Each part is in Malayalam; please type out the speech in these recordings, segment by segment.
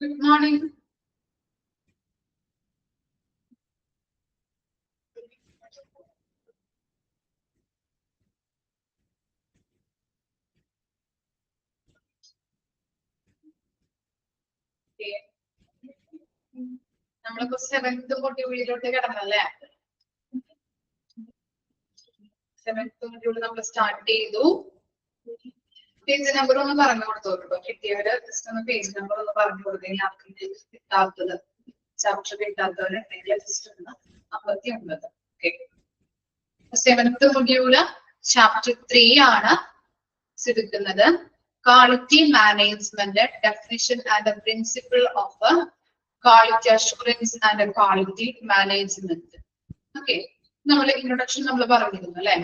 Good morning. നമ്മളിപ്പോ 7th മൊഡ്യൂളിലോട്ട് കിടന്നല്ലേ? 7th മൊഡ്യൂൾ നമ്മൾ സ്റ്റാർട്ട് ചെയ്തു. പേജ് നമ്പർ ഒന്ന് പറഞ്ഞു കൊടുത്തോട്ടോ. കിട്ടിയവര് ജസ്റ്റ് ഒന്ന് പേജ് നമ്പർ ഒന്ന് പറഞ്ഞു കൊടുത്തെങ്കിൽ ആർക്കെങ്കിലും കിട്ടാത്തത്, ചാപ്റ്റർ കിട്ടാത്തവരുണ്ടെങ്കിൽ ജസ്റ്റ് ഒന്ന് 59. ഓക്കെ, 7th മൊഡ്യൂള് ചാപ്റ്റർ 3 ആണ് എടുക്കുന്നത്. Quality management definition and principle of quality assurance and quality management. Okay, നമ്മൾ ഇൻട്രൊഡക്ഷൻ നമ്മൾ പറഞ്ഞിരുന്നു അല്ലെ?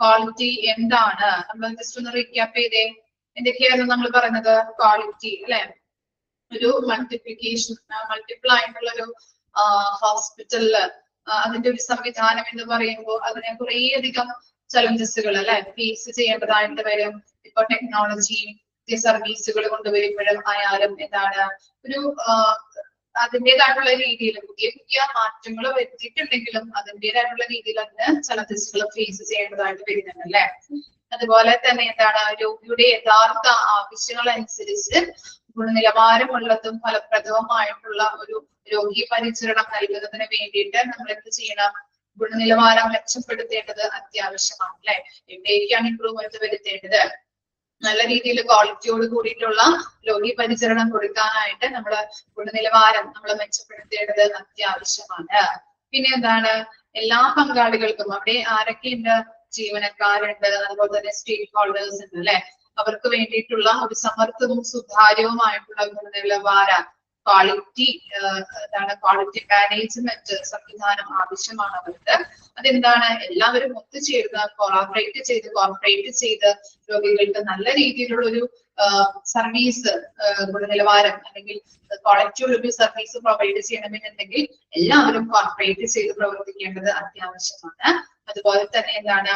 ക്വാളിറ്റി എന്താണ് നമ്മൾ ജസ്റ്റ് ഒന്ന് റീക്യാപ്പ് ചെയ്തേ. എന്തൊക്കെയായിരുന്നു നമ്മൾ പറയുന്നത്? ക്വാളിറ്റി അല്ലെ, ഒരു മൾട്ടിപ്പിൾ ആയിട്ടുള്ള ഒരു ഹോസ്പിറ്റലില് അതിന്റെ ഒരു സംവിധാനം എന്ന് പറയുമ്പോൾ അതിനെ കുറേയധികം ചലഞ്ചസുകൾ അല്ലെ ഫേസ് ചെയ്യേണ്ടതായിട്ട് വരും. ഇപ്പൊ ടെക്നോളജി സർവീസുകൾ കൊണ്ടുവരുമ്പോഴും ആയാലും എന്താണ് ഒരു അതിൻ്റെതായിട്ടുള്ള രീതിയിൽ പുതിയ പുതിയ മാറ്റങ്ങൾ വരുത്തിയിട്ടുണ്ടെങ്കിലും അതിൻ്റെതായിട്ടുള്ള രീതിയിൽ അതിന് ചലഞ്ചസുകൾ ഫേസ് ചെയ്യേണ്ടതായിട്ട് വരുന്നുണ്ട് അല്ലെ? അതുപോലെ തന്നെ എന്താണ് രോഗിയുടെ യഥാർത്ഥ ആവശ്യങ്ങൾ അനുസരിച്ച് ഗുണനിലവാരമുള്ളതും ഫലപ്രദവുമായിട്ടുള്ള ഒരു രോഗി പരിചരണം നൽകുന്നതിന് വേണ്ടിയിട്ട് നമ്മൾ എന്ത് ചെയ്യണം? ഗുണനിലവാരം മെച്ചപ്പെടുത്തേണ്ടത് അത്യാവശ്യമാണ് അല്ലെ? എവിടേക്കാണ് ഇംപ്രൂവ്മെന്റ് വരുത്തേണ്ടത്? നല്ല രീതിയിൽ ക്വാളിറ്റിയോട് കൂടിയിട്ടുള്ള രോഗി പരിചരണം കൊടുക്കാനായിട്ട് നമ്മള് ഗുണനിലവാരം നമ്മൾ മെച്ചപ്പെടുത്തേണ്ടത് അത്യാവശ്യമാണ്. പിന്നെ എന്താണ്? എല്ലാ പങ്കാളികൾക്കും അവിടെ ആരൊക്കെയുണ്ട്? ജീവനക്കാരുണ്ട്, അതുപോലെ തന്നെ സ്റ്റേക്ക് ഹോൾഡേഴ്സ് ഉണ്ട് അല്ലെ? അവർക്ക് വേണ്ടിയിട്ടുള്ള ഒരു സമർത്ഥവും സുതാര്യവുമായിട്ടുള്ള ഗുണനിലവാര ക്വാളിറ്റി ക്വാളിറ്റി മാനേജ്മെന്റ് സംവിധാനം ആവശ്യമാണ് അവർക്ക്. അതെന്താണ്? എല്ലാവരും ഒത്തുചേർന്ന് കോർപ്പറേറ്റ് ചെയ്ത് രോഗികൾക്ക് നല്ല രീതിയിലുള്ള ഒരു സർവീസ് ഗുണനിലവാരം അല്ലെങ്കിൽ ക്വാളിറ്റിയുള്ള ഒരു സർവീസ് പ്രൊവൈഡ് ചെയ്യണമെന്നുണ്ടെങ്കിൽ എല്ലാവരും കോർപ്പറേറ്റ് ചെയ്ത് പ്രവർത്തിക്കേണ്ടത് അത്യാവശ്യമാണ്. അതുപോലെ തന്നെ എന്താണ്?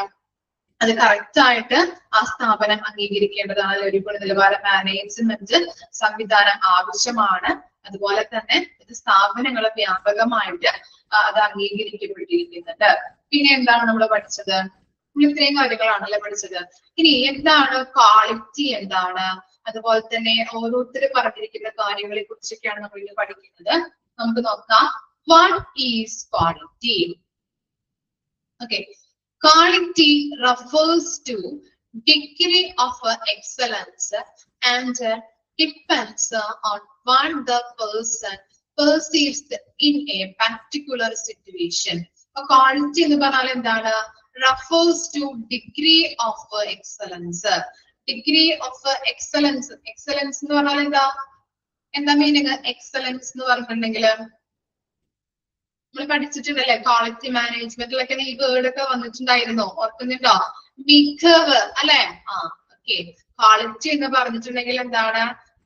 അത് കറക്റ്റ് ആയിട്ട് ആ സ്ഥാപനം അംഗീകരിക്കേണ്ടതാണ്. ഒരു ഗുണനിലവാര മാനേജ്മെന്റ് സംവിധാനം ആവശ്യമാണ്. അതുപോലെ തന്നെ ഇത് സ്ഥാപനങ്ങൾ വ്യാപകമായിട്ട് അത് അംഗീകരിക്കപ്പെട്ടിരിക്കുന്നുണ്ട്. പിന്നെ എന്താണ് നമ്മൾ പഠിച്ചത്? ഇത്രയും കാര്യങ്ങളാണല്ലേ പഠിച്ചത്. ഇനി എന്താണ് ക്വാളിറ്റി? എന്താണ്? അതുപോലെ തന്നെ ഓരോരുത്തർ പറഞ്ഞിരിക്കുന്ന കാര്യങ്ങളെ കുറിച്ചൊക്കെയാണ് നമ്മൾ ഇന്ന് പഠിക്കുന്നത്. നമുക്ക് നോക്കാം. What is quality? Okay, quality refers to degree of excellence and depends on what the person perceives in a particular situation. Quality എന്ന് പറഞ്ഞാൽ എന്താണ്? refers to degree of excellence. degree of excellence എന്ന് പറഞ്ഞാൽ എന്താ മീനിങ്? എക്സലൻസ് എന്ന് പറഞ്ഞിട്ടുണ്ടെങ്കിൽ നമ്മൾ പഠിച്ചിട്ടുണ്ടല്ലേ? ക്വാളിറ്റി മാനേജ്മെന്റിലൊക്കെ ഈ വേർഡ് ഒക്കെ വന്നിട്ടുണ്ടായിരുന്നോ? ഓർക്കുന്നുണ്ടോ? മികവ് അല്ലെ? ഓക്കെ, ക്വാളിറ്റി എന്ന് പറഞ്ഞിട്ടുണ്ടെങ്കിൽ എന്താണ്?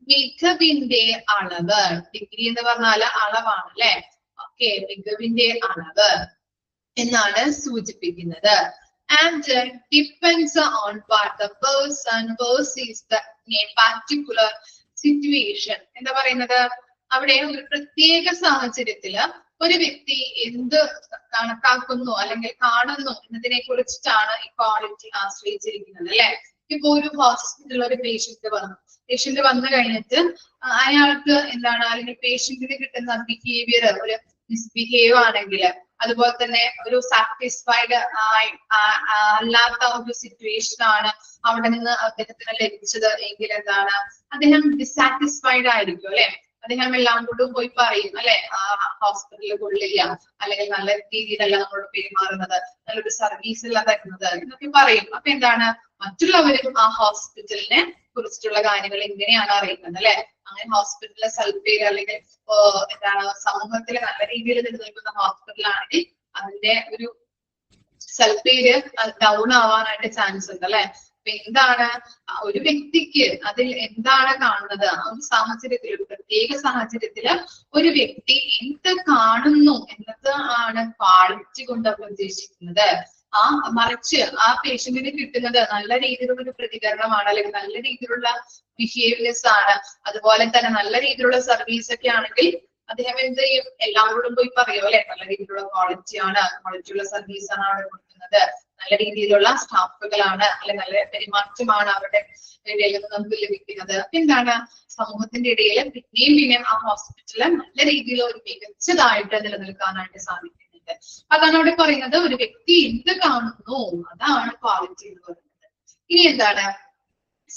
മികവിന്റെ അളവ്. ഡിഗ്രി എന്ന് പറഞ്ഞാല് അളവാണ് അല്ലെ? ഓക്കെ, മികവിന്റെ അളവ് എന്നാണ് സൂചിപ്പിക്കുന്നത്. And depends on what the person perceives in a particular situation. എന്താ പറയുന്നത്? അവിടെ ഒരു പ്രത്യേക സാഹചര്യത്തില് ഒരു വ്യക്തി എന്ത് കണക്കാക്കുന്നു അല്ലെങ്കിൽ കാണുന്നു എന്നതിനെ കുറിച്ചിട്ടാണ് ഈ ക്വാളിറ്റി ആശ്രയിച്ചിരിക്കുന്നത് അല്ലെ? ഇപ്പൊ ഒരു ഹോസ്പിറ്റലിൽ ഒരു പേഷ്യന്റ് വന്നു കഴിഞ്ഞിട്ട് അയാൾക്ക് എന്താണ്, അല്ലെങ്കിൽ പേഷ്യന്റിന് കിട്ടുന്ന ബിഹേവിയർ ഒരു മിസ്ബിഹേവ് ആണെങ്കിൽ, അതുപോലെ തന്നെ ഒരു സാറ്റിസ്ഫൈഡ് അല്ലാത്ത ഒരു സിറ്റുവേഷൻ ആണ് അവിടെ നിന്ന് അദ്ദേഹത്തിന് ലഭിച്ചത് എങ്കിൽ എന്താണ്? അദ്ദേഹം ഡിസാറ്റിസ്ഫൈഡ് ആയിരിക്കും അല്ലെ? അദ്ദേഹം എല്ലാം കൊണ്ടും പോയി പറയും അല്ലെ? ഹോസ്പിറ്റലിൽ കൊള്ളില്ല, അല്ലെങ്കിൽ നല്ല രീതിയിലല്ല നമ്മളോട് പെരുമാറുന്നത്, നല്ലൊരു സർവീസ് അല്ല തരുന്നത് എന്നൊക്കെ പറയും. അപ്പൊ എന്താണ്? മറ്റുള്ളവരും ആ ഹോസ്പിറ്റലിനെ കുറിച്ചിട്ടുള്ള കാര്യങ്ങൾ എങ്ങനെയാണ് അറിയുന്നത് അല്ലെ? അങ്ങനെ ഹോസ്പിറ്റലിലെ സൽപ്പേര് അല്ലെങ്കിൽ എന്താണ് സമൂഹത്തിൽ നല്ല രീതിയിൽ നിലനിൽക്കുന്ന ഹോസ്പിറ്റലാണെങ്കിൽ അതിന്റെ ഒരു സൽപ്പേര് ഡൗൺ ആവാനായിട്ട് ചാൻസ് ഉണ്ട് അല്ലെ? എന്താണ് ഒരു വ്യക്തിക്ക് അതിൽ എന്താണ് കാണുന്നത്? ആ ഒരു സാഹചര്യത്തിൽ, ഒരു പ്രത്യേക സാഹചര്യത്തില് ഒരു വ്യക്തി എന്ത് കാണുന്നു എന്നത് ആണ് ക്വാളിറ്റി കൊണ്ട് അവർ ഉദ്ദേശിക്കുന്നത്. മറിച്ച് ആ പേഷ്യന്റിന് കിട്ടുന്നത് നല്ല രീതിയിലുള്ള ഒരു പ്രതികരണമാണ്, അല്ലെങ്കിൽ നല്ല രീതിയിലുള്ള ബിഹേവിയേഴ്സ് ആണ്, അതുപോലെ തന്നെ നല്ല രീതിയിലുള്ള സർവീസ് ഒക്കെ ആണെങ്കിൽ അദ്ദേഹം എന്ത് ചെയ്യും, എല്ലാവരോടും പോയി പറയും അല്ലെ, നല്ല രീതിയിലുള്ള ക്വാളിറ്റിയുള്ള സർവീസ് ആണ് അവിടെ കൊടുക്കുന്നത്, നല്ല രീതിയിലുള്ള സ്റ്റാഫുകളാണ്, അല്ലെ നല്ല പെരുമാറ്റമാണ് അവരുടെ ഇടയിൽ നിന്ന് നമുക്ക് ലഭിക്കുന്നത്. എന്താണ്, സമൂഹത്തിന്റെ ഇടയിൽ പിന്നെയും ആ ഹോസ്പിറ്റല് നല്ല രീതിയിൽ ഒരു മികച്ചതായിട്ട് നിലനിൽക്കാനായിട്ട് സാധിക്കുന്നുണ്ട്. അതാണ് അവിടെ പറയുന്നത്, ഒരു വ്യക്തി എന്ത് കാണുന്നു അതാണ് ക്വാളിറ്റി എന്ന് പറയുന്നത്. ഇനി എന്താണ്,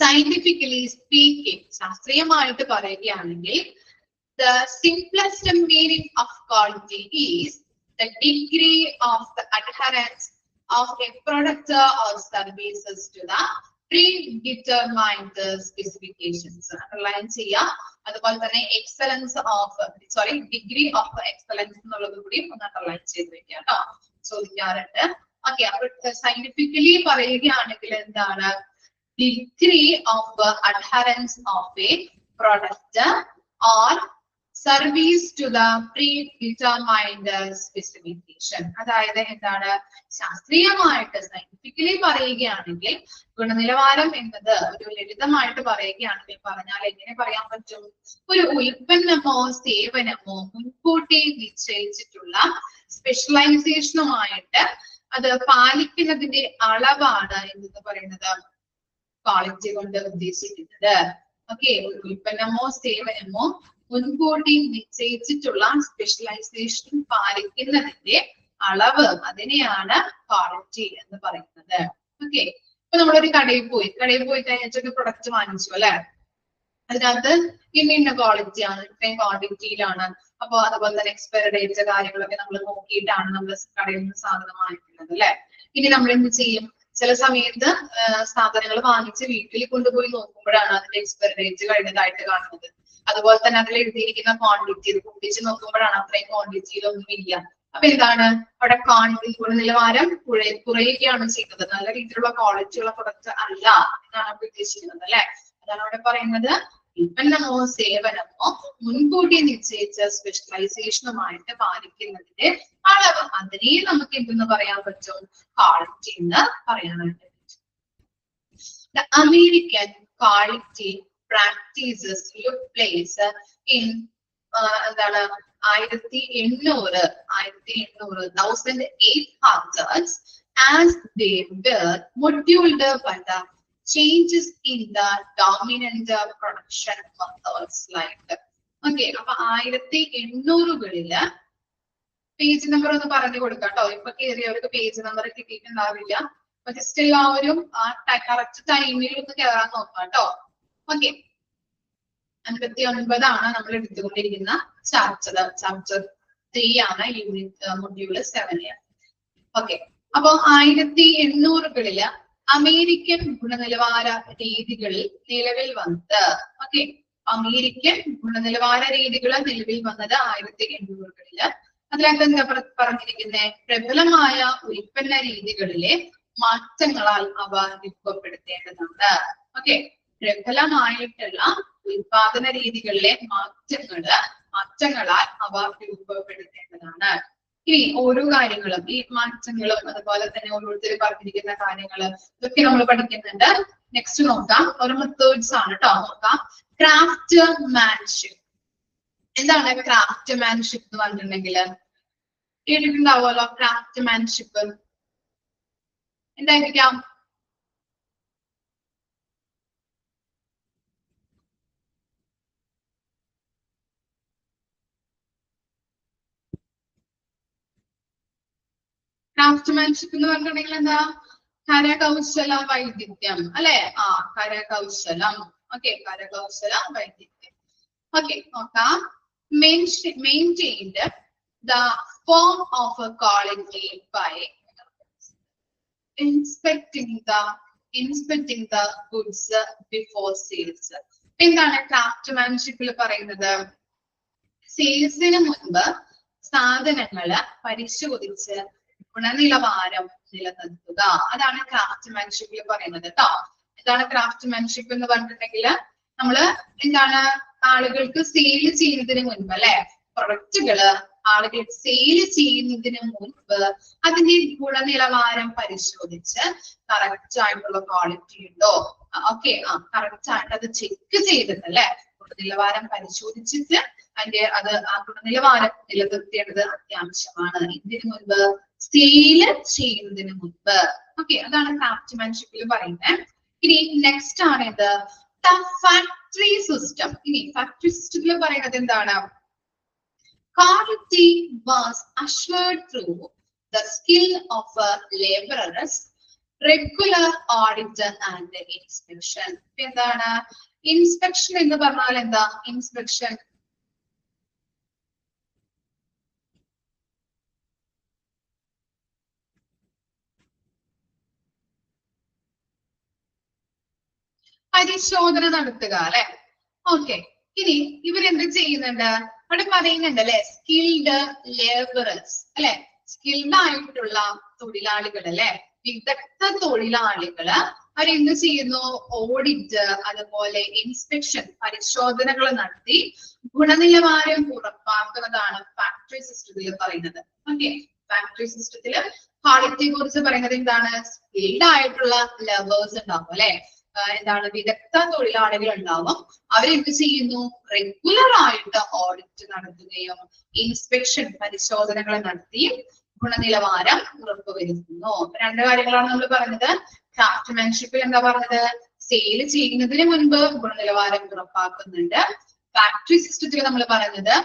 സയന്റിഫിക്കലി സ്പീക്കിംഗ്, ശാസ്ത്രീയമായിട്ട് പറയുകയാണെങ്കിൽ the simplest meaning of quality is the degree of the adherence of a product or services to the predetermined specifications. Underline ചെയ്യാം. അതുപോലെ തന്നെ ഡിഗ്രി ഓഫ് എക്സലൻസ് എന്നുള്ളത് കൂടി ഒന്ന് അണ്ടർലൈൻ ചെയ്ത് വെക്കാം കേട്ടോ, ചോദിക്കാറുണ്ട്. ഓക്കെ, അപ്പൊ സയന്റിഫിക്കലി പറയുകയാണെങ്കിൽ എന്താണ്, degree of adherence of a product or service to the predetermined specification. അതായത് എന്താണ്, ശാസ്ത്രീയമായിട്ട് സയന്റിഫിക്കലി പറയുകയാണെങ്കിൽ ഗുണനിലവാരം എന്നത് ഒരു ലളിതമായിട്ട് പറയുകയാണെങ്കിൽ പറഞ്ഞാൽ എങ്ങനെ പറയാൻ പറ്റും, ഒരു ഉൽപ്പന്നമോ സേവനമോ മുൻകൂട്ടി നിശ്ചയിച്ചിട്ടുള്ള സ്പെഷ്യലൈസേഷനുമായിട്ട് അത് പാലിക്കുന്നതിന്റെ അളവാണ് എന്ന് പറയുന്നത് ക്വാളിറ്റി കൊണ്ട് ഉദ്ദേശിക്കുന്നത്. ഓക്കെ, ഒരു ഉൽപ്പന്നമോ സേവനമോ മുൻകൂട്ടി നിശ്ചയിച്ചിട്ടുള്ള സ്പെഷ്യലൈസേഷൻ പാലിക്കുന്നതിന്റെ അളവ്, അതിനെയാണ് ക്വാളിറ്റി എന്ന് പറയുന്നത്. ഓക്കെ, ഇപ്പൊ നമ്മളൊരു കടയിൽ പോയി കഴിഞ്ഞിട്ടൊക്കെ പ്രൊഡക്റ്റ് വാങ്ങിച്ചു അല്ലെ, അതിനകത്ത് ഇന്ന ക്വാളിറ്റി ആണ്, ഇത്രയും ക്വാണ്ടിറ്റിയിലാണ്, അപ്പൊ അതുപോലെ തന്നെ എക്സ്പയറി ഡേറ്റ് കാര്യങ്ങളൊക്കെ നമ്മൾ നോക്കിയിട്ടാണ് നമ്മൾ കടയിൽ നിന്ന് സാധനം വാങ്ങിക്കുന്നത് അല്ലെ. ഇനി നമ്മൾ എന്ത് ചെയ്യും, ചില സമയത്ത് സാധനങ്ങൾ വാങ്ങിച്ച് വീട്ടിൽ കൊണ്ടുപോയി നോക്കുമ്പോഴാണ് അതിന്റെ എക്സ്പയറി ഡേറ്റ് കഴിഞ്ഞതായിട്ട് കാണുന്നത്. അതുപോലെ തന്നെ അതിൽ എഴുതിയിരിക്കുന്ന ക്വാണ്ടിറ്റി കൂട്ടിച്ച് നോക്കുമ്പോഴാണ് അത്രയും ക്വാണ്ടിറ്റിയിലൊന്നും ഇല്ല. അപ്പൊ എന്താണ്, അവിടെ ഗുണനിലവാരം കുറയുകയാണ് ചെയ്യുന്നത്, നല്ല രീതിയിലുള്ള ക്വാളിറ്റി ഉള്ള പ്രൊഡക്റ്റ് അല്ല എന്നാണ് അവിടെ ഉദ്ദേശിക്കുന്നത് അല്ലെ. അതാണ് അവിടെ പറയുന്നത്, ഉൽപ്പന്നമോ സേവനമോ മുൻകൂട്ടി നിശ്ചയിച്ച സ്പെഷ്യലൈസേഷനുമായിട്ട് പാലിക്കുന്നതിന്റെ അളവ്, അതിനെ നമുക്ക് എന്തെന്ന് പറയാൻ പറ്റും, ക്വാളിറ്റി എന്ന് പറയാനായിട്ട് പറ്റും. The American quality practices took place in എന്താണ് 1800s as they were moduled by the changes in the dominant production methods like. Okay, അപ്പൊ 1800കളില് പേജ് നമ്പർ ഒന്ന് പറഞ്ഞു കൊടുക്കാം കേട്ടോ. ഇപ്പൊ കയറിയവർക്ക് പേജ് നമ്പർ കിട്ടിയിട്ടുണ്ടാവില്ല, പക്ഷെ സ്റ്റിൽ ആ ഒരു കറക്റ്റ് ടൈമിൽ ഒന്ന് കയറാൻ നോക്കാം കേട്ടോ. ഓക്കെ, 59 നമ്മൾ എടുത്തുകൊണ്ടിരിക്കുന്ന ചാപ്റ്റർ 3 ആണ്, യൂണിറ്റ് മൊഡ്യൂള് 7. ഓക്കെ, അപ്പൊ 1800കളില് അമേരിക്കൻ ഗുണനിലവാര രീതികളിൽ നിലവിൽ വന്നത്. ഓക്കെ, അമേരിക്കൻ ഗുണനിലവാര രീതികൾ നിലവിൽ വന്നത് 1800കളില്. അതിനകത്ത് എന്താ പറഞ്ഞിരിക്കുന്നത്, പ്രബലമായ ഉൽപ്പന്ന രീതികളിലെ മാറ്റങ്ങളാൽ അവ രൂപപ്പെടുത്തേണ്ടതുണ്ട്. ഓക്കെ, പ്രബലമായിട്ടുള്ള ഉൽപാദന രീതികളിലെ മാറ്റങ്ങളാൽ അവ രൂപപ്പെടുത്തേണ്ടതാണ്. ഇനി ഓരോ കാര്യങ്ങളും, ഈ മാറ്റങ്ങളും അതുപോലെ തന്നെ ഓരോരുത്തർ പറഞ്ഞിരിക്കുന്ന കാര്യങ്ങള് ഇതൊക്കെ നമ്മൾ പഠിക്കുന്നുണ്ട്. നെക്സ്റ്റ് നോക്കാം, ഒരു മെത്തേഡ്സ് ആണ് കേട്ടോ. നോക്കാം, ക്രാഫ്റ്റ് മാൻഷിപ്പ്. എന്താണ് ക്രാഫ്റ്റ് മാൻഷിപ്പ് എന്ന് പറഞ്ഞിട്ടുണ്ടെങ്കിൽ കേട്ടിട്ടുണ്ടാവുമല്ലോ. ക്രാഫ്റ്റ് മാൻഷിപ്പ് എന്തായിരിക്കാം? ക്രാഫ്റ്റ്മാൻഷിപ്പ് എന്ന് പറഞ്ഞിട്ടുണ്ടെങ്കിൽ എന്താ? കരകൗശല വൈദഗ്ധ്യം അല്ലെ? കരകൗശലം. ഓക്കെ, കരകൗശല വൈദഗ്ധ്യം. ഓക്കെ, നോക്കാം. Maintained the form of quality by inspecting the goods before sales. എന്താണ് ക്രാഫ്റ്റ്മാൻഷിപ്പിൽ പറയുന്നത്? സെയിൽസിന് മുൻപ് സാധനങ്ങള് പരിശോധിച്ച് ഗുണനിലവാരം നിലനിർത്തുക. അതാണ് ക്രാഫ്റ്റ്മാൻഷിപ്പിൽ പറയുന്നത് കേട്ടോ. എന്താണ് ക്രാഫ്റ്റ്മാൻഷിപ്പ് എന്ന് പറഞ്ഞിട്ടുണ്ടെങ്കിൽ നമ്മള് എന്താണ് ആളുകൾക്ക് സെയിൽ ചെയ്യുന്നതിന് മുൻപ് അല്ലെ പ്രൊഡക്റ്റുകള് ആളുകൾ സെയിൽ ചെയ്യുന്നതിന് മുൻപ് അതിന്റെ ഗുണനിലവാരം പരിശോധിച്ച് കറക്റ്റ് ആയിട്ടുള്ള ക്വാളിറ്റി ഉണ്ടോ, ഓക്കെ, കറക്റ്റ് ആയിട്ട് അത് ചെക്ക് ചെയ്തിട്ട് അല്ലെ, ഗുണനിലവാരം പരിശോധിച്ചിട്ട് ആ ഗുണനിലവാരം നിലനിർത്തേണ്ടത് അത്യാവശ്യമാണ്. ഇതിനു മുൻപ് സെയില് ചെയ്യുന്നതിന് മുൻപ്. ഓക്കെ, അതാണ് ക്രാഫ്റ്റ്മാൻഷിപ്പിൽ പറയുന്നത്. ഇനി നെക്സ്റ്റ് ആണ് ഇത് ഫാക്ടറി സിസ്റ്റം. ഇനി ഫാക്ടറി സിസ്റ്റത്തിൽ പറയുന്നത് എന്താണ്? Quality was assured through the skill of laborers, regular audit and inspection. എന്താണ് ഇൻസ്പെക്ഷൻ എന്ന് പറഞ്ഞാൽ? എന്താ ഇൻസ്പെക്ഷൻ? പരിശോധന നടത്തുക അല്ലെ. ഓക്കെ, ഇനി ഇവരെന്ത് ചെയ്യുന്നുണ്ട്? അവിടെ പറയുന്നുണ്ട് അല്ലെ, സ്കിൽഡ് ലേബറേഴ്സ് അല്ലെ, സ്കിൽഡ് ആയിട്ടുള്ള തൊഴിലാളികൾ അല്ലെ, വിദഗ്ധ തൊഴിലാളികള് അവരെന്ത് ചെയ്യുന്നു? ഓഡിറ്റ്, അതുപോലെ ഇൻസ്പെക്ഷൻ, പരിശോധനകൾ നടത്തി ഗുണനിലവാരം ഉറപ്പാക്കുന്നതാണ് ഫാക്ടറി സിസ്റ്റത്തിൽ പറയുന്നത്. ഓക്കെ, ഫാക്ടറി സിസ്റ്റത്തില് ക്വാളിറ്റിയെ കുറിച്ച് പറയുന്നത് എന്താണ്? സ്കിൽഡ് ആയിട്ടുള്ള ലേബേഴ്സ് ഉണ്ടാവും അല്ലെ, എന്താണ് വിദഗ്ധ തൊഴിലാളികൾ ഉണ്ടാവും. അവരെന്ത് ചെയ്യുന്നു? റെഗുലർ ആയിട്ട് ഓഡിറ്റ് നടത്തുകയും ഇൻസ്പെക്ഷൻ, പരിശോധനകൾ നടത്തിയും ഗുണനിലവാരം ഉറപ്പുവരുത്തുന്നു. രണ്ട് കാര്യങ്ങളാണ് നമ്മൾ പറഞ്ഞത്. ക്രാഫ്റ്റ്മാൻഷിപ്പിൽ എന്താ പറഞ്ഞത്? സെയിൽ ചെയ്യുന്നതിന് മുൻപ് ഗുണനിലവാരം ഉറപ്പാക്കുന്നുണ്ട്. ഫാക്ടറി സിസ്റ്റത്തിൽ നമ്മൾ പറഞ്ഞത്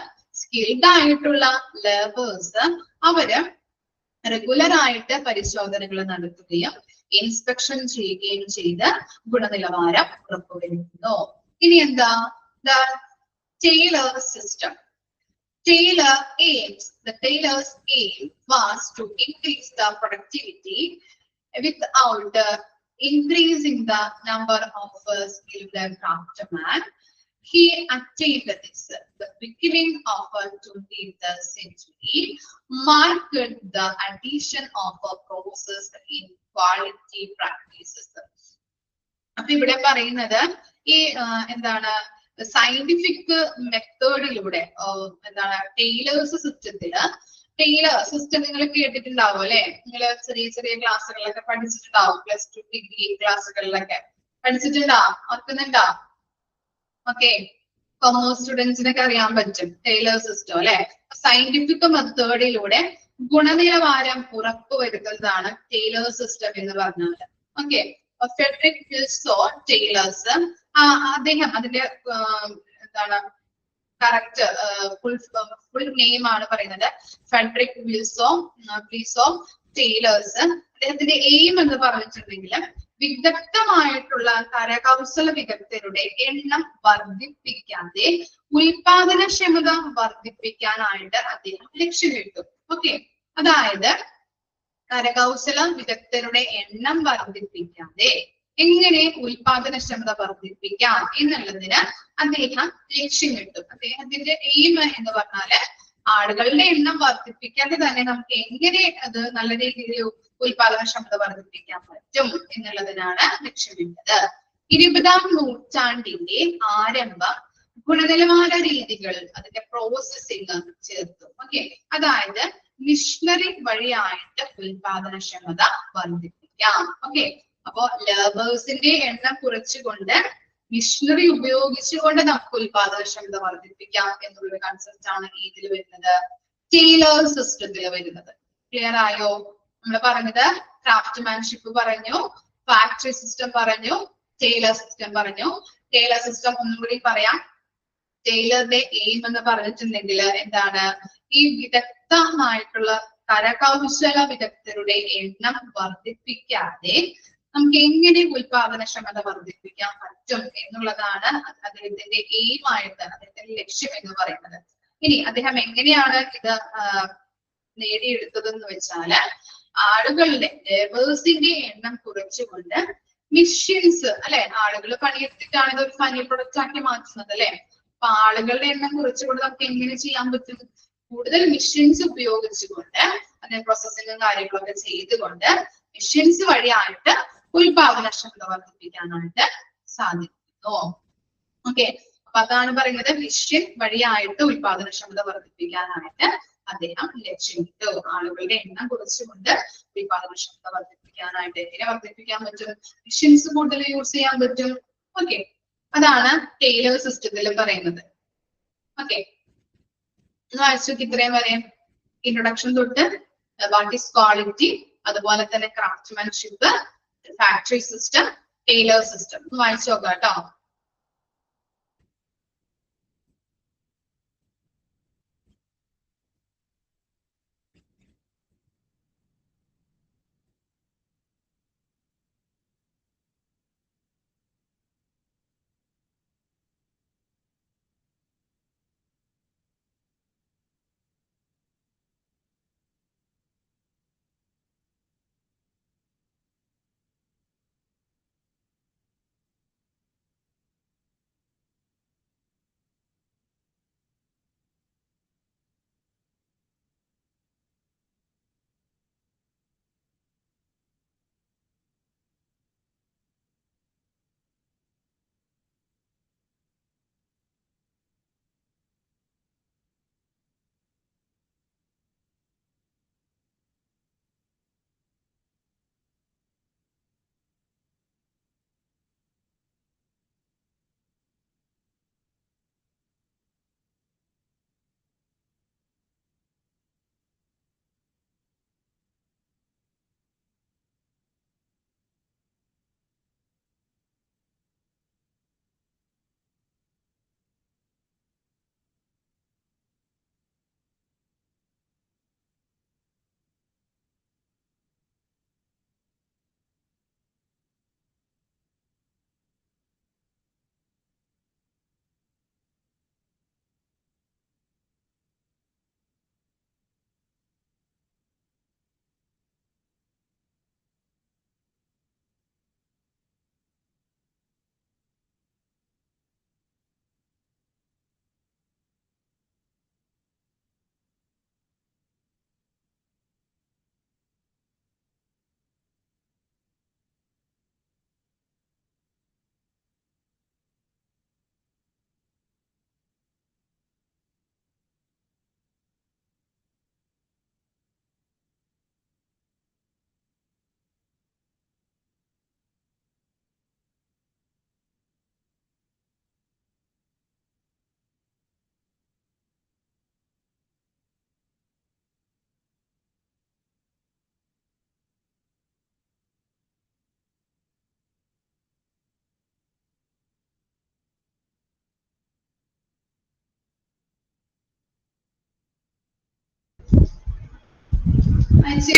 സ്കിൽഡ് ആയിട്ടുള്ള ലേബേഴ്സ് അവര് റെഗുലർ ആയിട്ട് പരിശോധനകൾ നടത്തുകയും ഇൻസ്പെക്ഷൻ ചെയ്യുകയും ചെയ്ത് ഗുണനിലവാരം ഉറപ്പുവരുത്തുന്നു. ഇനി എന്താ? The Taylor system. Taylor's aim was to increase the productivity without increasing the number of skilled craftsmen. He attained this. The beginning of 20th century marked the addition of a process in quality practices. അപ്പൊ ഇവിടെ പറയുന്നത് ഈ എന്താണ് സയന്റിഫിക് മെത്തേഡിലൂടെ എന്താണ് ടൈലേഴ്സ് സിസ്റ്റത്തില്, ടൈലർ സിസ്റ്റം നിങ്ങൾ കേട്ടിട്ടുണ്ടാവും അല്ലെ, നിങ്ങൾ ചെറിയ ചെറിയ ക്ലാസ്സുകളിലൊക്കെ പഠിച്ചിട്ടുണ്ടാവും, +2 ഡിഗ്രി ക്ലാസ്സുകളിലൊക്കെ പഠിച്ചിട്ടുണ്ടാവും, ഓർക്കുന്നുണ്ടോ? ഓക്കെ, കൊമേഴ്സ് സ്റ്റുഡൻസിനൊക്കെ അറിയാൻ പറ്റും ടൈലർ സിസ്റ്റം അല്ലെ. സയന്റിഫിക് മെത്തേഡിലൂടെ ഗുണനിലവാരം ഉറപ്പുവരുത്തുന്നതാണ് ടൈലർ സിസ്റ്റം എന്ന് പറഞ്ഞാൽ. ഓക്കെ, ഫെഡറിക് വിൽസോ ടൈലേഴ്സ്, അദ്ദേഹം അതിന്റെ എന്താണ് കറക്റ്റ് ഫുൾ നെയിം ആണ് പറയുന്നത്, ഫെഡറിക് വിൽസോ ടൈലേഴ്സ്. അദ്ദേഹത്തിന്റെ എയിം എന്ന് പറഞ്ഞിട്ടുണ്ടെങ്കിൽ വിദഗ്ധമായിട്ടുള്ള കരകൗശല വിദഗ്ധരുടെ എണ്ണം വർദ്ധിപ്പിക്കാതെ ഉൽപാദനക്ഷമത വർദ്ധിപ്പിക്കാനായിട്ട് അദ്ദേഹം ലക്ഷ്യമിട്ടു. ഓക്കെ, അതായത് കരകൗശല വിദഗ്ധരുടെ എണ്ണം വർദ്ധിപ്പിക്കാതെ എങ്ങനെ ഉൽപാദനക്ഷമത വർദ്ധിപ്പിക്കാം എന്നുള്ളതിന് അദ്ദേഹം ലക്ഷ്യമിട്ടു. അദ്ദേഹത്തിന്റെ എയിം എന്ന് പറഞ്ഞാല് ആളുകളുടെ എണ്ണം വർദ്ധിപ്പിക്കാതെ തന്നെ നമുക്ക് എങ്ങനെ അത് നല്ല രീതിയിൽ ഉൽപാദനക്ഷമത വർദ്ധിപ്പിക്കാൻ പറ്റും എന്നുള്ളതിനാണ് ലക്ഷ്യമിട്ടത്. 20ാം നൂറ്റാണ്ടിന്റെ ആരംഭം ഗുണനിലവാര രീതികൾ, അതിന്റെ പ്രോസസ്സിംഗ് ചേർത്തു. ഓക്കെ, അതായത് മിഷനറി വഴിയായിട്ട് ഉൽപാദനക്ഷമത വർദ്ധിപ്പിക്കാം. ഓക്കെ, അപ്പോ ലേബേഴ്സിന്റെ എണ്ണം കുറച്ചുകൊണ്ട് മിഷനറി ഉപയോഗിച്ചുകൊണ്ട് നമുക്ക് ഉൽപാദനക്ഷമത വർദ്ധിപ്പിക്കാം എന്നുള്ളൊരു കൺസെപ്റ്റ് ആണ് ഇതിൽ വരുന്നത്, ടൈലർ സിസ്റ്റത്തിൽ വരുന്നത്. ക്ലിയർ ആയോ? നമ്മൾ പറഞ്ഞത് ക്രാഫ്റ്റ്മാൻഷിപ്പ് പറഞ്ഞു, ഫാക്ടറി സിസ്റ്റം പറഞ്ഞു, ടൈലർ സിസ്റ്റം പറഞ്ഞു. ടൈലർ സിസ്റ്റം ഒന്നും കൂടി പറയാം. ടൈലറുടെ എയിം എന്ന് പറഞ്ഞിട്ടുണ്ടെങ്കിൽ എന്താണ്? ഈ വിദഗ്ധമായിട്ടുള്ള കരകൗശല വിദഗ്ധരുടെ എണ്ണം വർദ്ധിപ്പിക്കാതെ നമുക്ക് എങ്ങനെ ഉൽപാദനക്ഷമത വർദ്ധിപ്പിക്കാൻ പറ്റും എന്നുള്ളതാണ് അദ്ദേഹത്തിന്റെ എയിം ആയിട്ട്, അദ്ദേഹത്തിന്റെ ലക്ഷ്യം എന്ന് പറയുന്നത്. ഇനി അദ്ദേഹം എങ്ങനെയാണ് ഇത് നേടിയെടുത്തതെന്ന് വെച്ചാല് ആളുകളുടെ ലേബേഴ്സിന്റെ എണ്ണം കുറച്ചുകൊണ്ട് മെഷീൻസ് അല്ലെ, ആളുകൾ പണിയെടുത്തിട്ടാണ് ഇത് ഒരു ഫൈനൽ പ്രൊഡക്റ്റ് ആക്കി മാറ്റുന്നത് അല്ലെ. അപ്പൊ ആളുകളുടെ എണ്ണം കുറച്ചുകൊണ്ട് നമുക്ക് എങ്ങനെ ചെയ്യാൻ പറ്റും? കൂടുതൽ മെഷീൻസ് ഉപയോഗിച്ചുകൊണ്ട് അതിന്റെ പ്രോസസ്സിംഗും കാര്യങ്ങളൊക്കെ ചെയ്തുകൊണ്ട് മെഷീൻസ് വഴിയായിട്ട് ഉൽപാദനക്ഷമത വർദ്ധിപ്പിക്കാനായിട്ട് സാധിക്കുന്നു. ഓക്കെ, അപ്പൊ അതാണ് പറയുന്നത്, മെഷീൻ വഴിയായിട്ട് ഉൽപാദനക്ഷമത വർദ്ധിപ്പിക്കാനായിട്ട് അദ്ദേഹം ലക്ഷ്യമിട്ടു. ആളുകളുടെ എണ്ണം കുറച്ചുകൊണ്ട് ഉൽപാദനക്ഷമത വർദ്ധിപ്പിക്കാനായിട്ട് എങ്ങനെ വർദ്ധിപ്പിക്കാൻ പറ്റും? മെഷീൻസ് കൂടുതൽ യൂസ് ചെയ്യാൻ പറ്റും. ഓക്കെ, അതാണ് ടെയ്ലർ സിസ്റ്റത്തിൽ പറയുന്നത്. ഓക്കെ, വായിച്ചു ഇത്രയും വരെ ഇൻട്രൊഡക്ഷൻ തൊട്ട് വാട്ട് ഈസ് ക്വാളിറ്റി, അതുപോലെ തന്നെ craftsmanship, factory system, Taylor system വായിച്ചു നോക്കാം കേട്ടോ.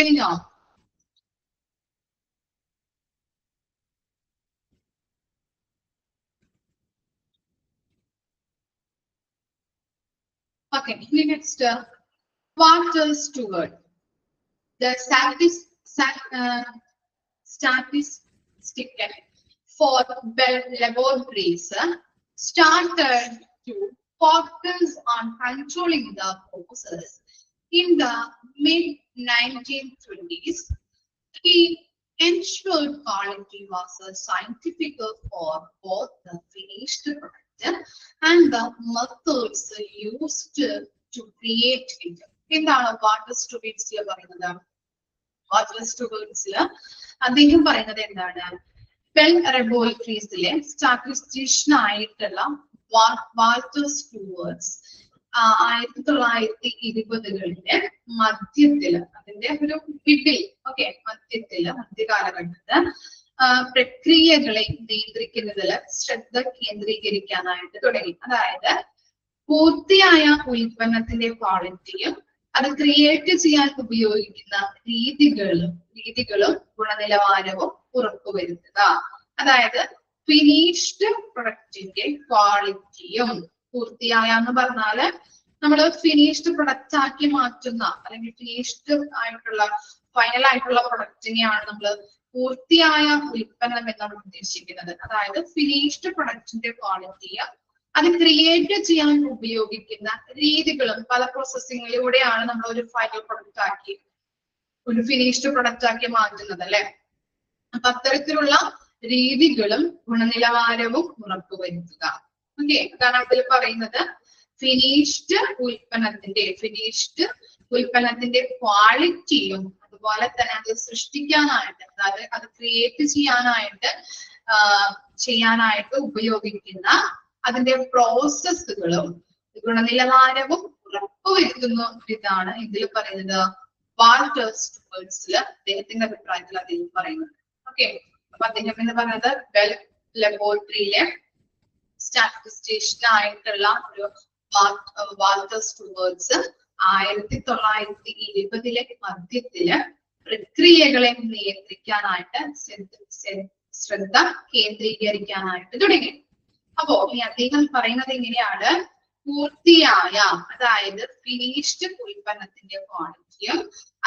കഴിഞ്ഞോ? Okay, next, what is steward? The statistic for laboratories started to focus on controlling the process in the mid-1920s. He ensured quality was a scientific for both the finished product and the methods used to create it. എന്താണ് വാട്ടർ സ്റ്റുഡൻസിൽ പറയുന്നത്? വാട്ടർ സ്റ്റുഡൻസിൽ അദ്ദേഹം പറയുന്നത് എന്താണ്? ബെൽ ലബോറട്ടറീസിലെ സ്റ്റാറ്റിസ്റ്റീഷ്യൻ ആയിട്ടുള്ള വാൾട്ടർ സ്റ്റുവർട്സ് 1920-കളിലെ മധ്യത്തില്, അതിന്റെ ഒരു മിഡിൽ, ഓക്കെ, മധ്യകാലഘട്ടത്ത് പ്രക്രിയകളെ നിയന്ത്രിക്കുന്നതില് ശ്രദ്ധ കേന്ദ്രീകരിക്കാനായിട്ട് തുടങ്ങി. അതായത് പൂർത്തിയായ ഉൽപ്പന്നത്തിന്റെ ക്വാളിറ്റിയും അത് ക്രിയേറ്റ് ചെയ്യാൻ ഉപയോഗിക്കുന്ന രീതികളും ഗുണനിലവാരവും ഉറപ്പുവരുത്തുക. അതായത് ഫിനിഷ്ഡ് പ്രൊഡക്റ്റിന്റെ ക്വാളിറ്റിയും, പൂർത്തിയായ എന്ന് പറഞ്ഞാല് നമ്മൾ ഫിനിഷ്ഡ് പ്രൊഡക്റ്റ് ആക്കി മാറ്റുന്ന, അല്ലെങ്കിൽ ഫിനിഷ്ഡ് ആയിട്ടുള്ള ഫൈനൽ ആയിട്ടുള്ള പ്രൊഡക്റ്റിനെയാണ് നമ്മൾ പൂർത്തിയായ ഉൽപ്പന്നം എന്നാണ് ഉദ്ദേശിക്കുന്നത്. അതായത് ഫിനിഷ്ഡ് പ്രൊഡക്റ്റിന്റെ ക്വാളിറ്റിയും അത് ക്രിയേറ്റ് ചെയ്യാൻ ഉപയോഗിക്കുന്ന രീതികളും, പല പ്രോസസ്സിങ്ങിലൂടെയാണ് നമ്മൾ ഒരു ഫൈനൽ പ്രൊഡക്റ്റ് ആക്കി, ഒരു ഫിനിഷ്ഡ് പ്രൊഡക്റ്റ് ആക്കി മാറ്റുന്നത്, അല്ലെ? അപ്പൊ അത്തരത്തിലുള്ള രീതികളും ഗുണനിലവാരവും ഉറപ്പുവരുത്തുക. ഓക്കെ, അതാണ് അതിൽ പറയുന്നത്. ഫിനിഷ്ഡ് ഉൽപ്പന്നത്തിന്റെ, ഫിനിഷ്ഡ് ഉൽപ്പന്നത്തിന്റെ ക്വാളിറ്റിയും അതുപോലെ തന്നെ അത് സൃഷ്ടിക്കാനായിട്ട്, അതായത് അത് ക്രിയേറ്റ് ചെയ്യാനായിട്ട് ഉപയോഗിക്കുന്ന അതിന്റെ പ്രോസസ്സുകളും ഗുണനിലവാരവും ഉറപ്പുവരുത്തുന്ന ഇതാണ് ഇതിൽ പറയുന്നത് വാൾട്ടർ സ്റ്റുവർട്സിൽ അദ്ദേഹത്തിന്റെ അഭിപ്രായത്തിൽ അദ്ദേഹം പറയുന്നത്. ഓക്കെ, അപ്പൊ അദ്ദേഹം എന്ന് പറയുന്നത് ബെൽ ലബോറട്ടറിയിലെ സ്റ്റാറ്റിസ്റ്റീഷ്യൻ ആയിട്ടുള്ള ഒരു വാൾട്ടർ സ്റ്റുവർട്സ് 1920 മധ്യത്തില് പ്രക്രിയകളെ നിയന്ത്രിക്കാനായിട്ട് ശ്രദ്ധ കേന്ദ്രീകരിക്കാനായിട്ട് തുടങ്ങി. അപ്പോ ഈ അദ്ദേഹം പറയുന്നത് എങ്ങനെയാണ്, പൂർത്തിയായ, അതായത് ഫിനിഷ്ഡ് ഉൽപ്പന്നത്തിന്റെ ക്വാളിറ്റിയും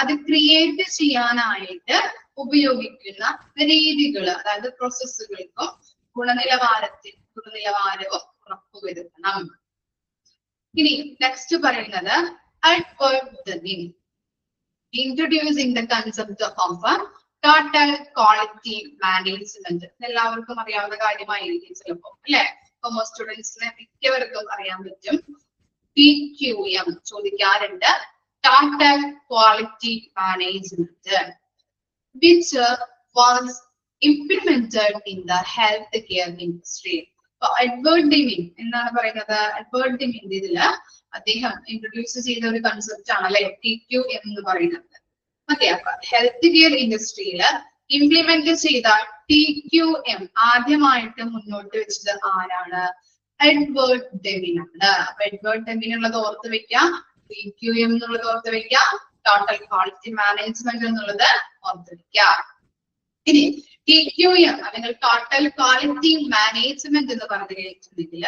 അത് ക്രിയേറ്റ് ചെയ്യാനായിട്ട് ഉപയോഗിക്കുന്ന രീതികൾ, അതായത് പ്രോസസ്സുകൾക്കും ഗുണനിലവാരവും ഉറപ്പുവരുത്തണം. ഇനി നെക്സ്റ്റ് പറയുന്നത് Edward dimming introducing the concept of a total quality management. എല്ലാവർക്കും അറിയാവുന്ന കാര്യമായിരിക്കും ചിലപ്പോൾ, അല്ലെ? കോമേഴ്സ് സ്റ്റുഡൻസിന് മിക്കവർക്കും അറിയാൻ പറ്റും. TQM ചോദിക്കാറുണ്ട്, total quality management, which was implemented in the healthcare industry. Edward dimming എന്താണ് പറയുന്നത്? എഡ്വേർഡ് ഡെമിംഗ് ഇതില് അദ്ദേഹം ഇൻട്രൊഡ്യൂസ് ചെയ്ത ഒരു കൺസെപ്റ്റ് ആണ് അല്ലെ TQM എന്ന് പറയുന്നത്. ഓക്കെ, അപ്പൊ ഹെൽത്ത് കെയർ ഇൻഡസ്ട്രിയിൽ ഇംപ്ലിമെന്റ് ചെയ്ത TQM ആദ്യമായിട്ട് മുന്നോട്ട് വെച്ചത് ആരാണ്? എഡ്വേർഡ് ഡെമിംഗ് ആണ്. അപ്പൊ എഡ്വേർഡ് ഡെമിംഗ് ഉള്ളത് ഓർത്ത് വെക്കാം, TQM എന്നുള്ളത് ഓർത്ത് വെക്കാം, ടോട്ടൽ ക്വാളിറ്റി മാനേജ്മെന്റ് എന്നുള്ളത് ഓർത്ത് വെക്കാം. ഇനി TQM അല്ലെങ്കിൽ ടോട്ടൽ ക്വാളിറ്റി മാനേജ്മെന്റ് എന്ന് പറഞ്ഞു കഴിഞ്ഞിട്ടുണ്ടെങ്കിൽ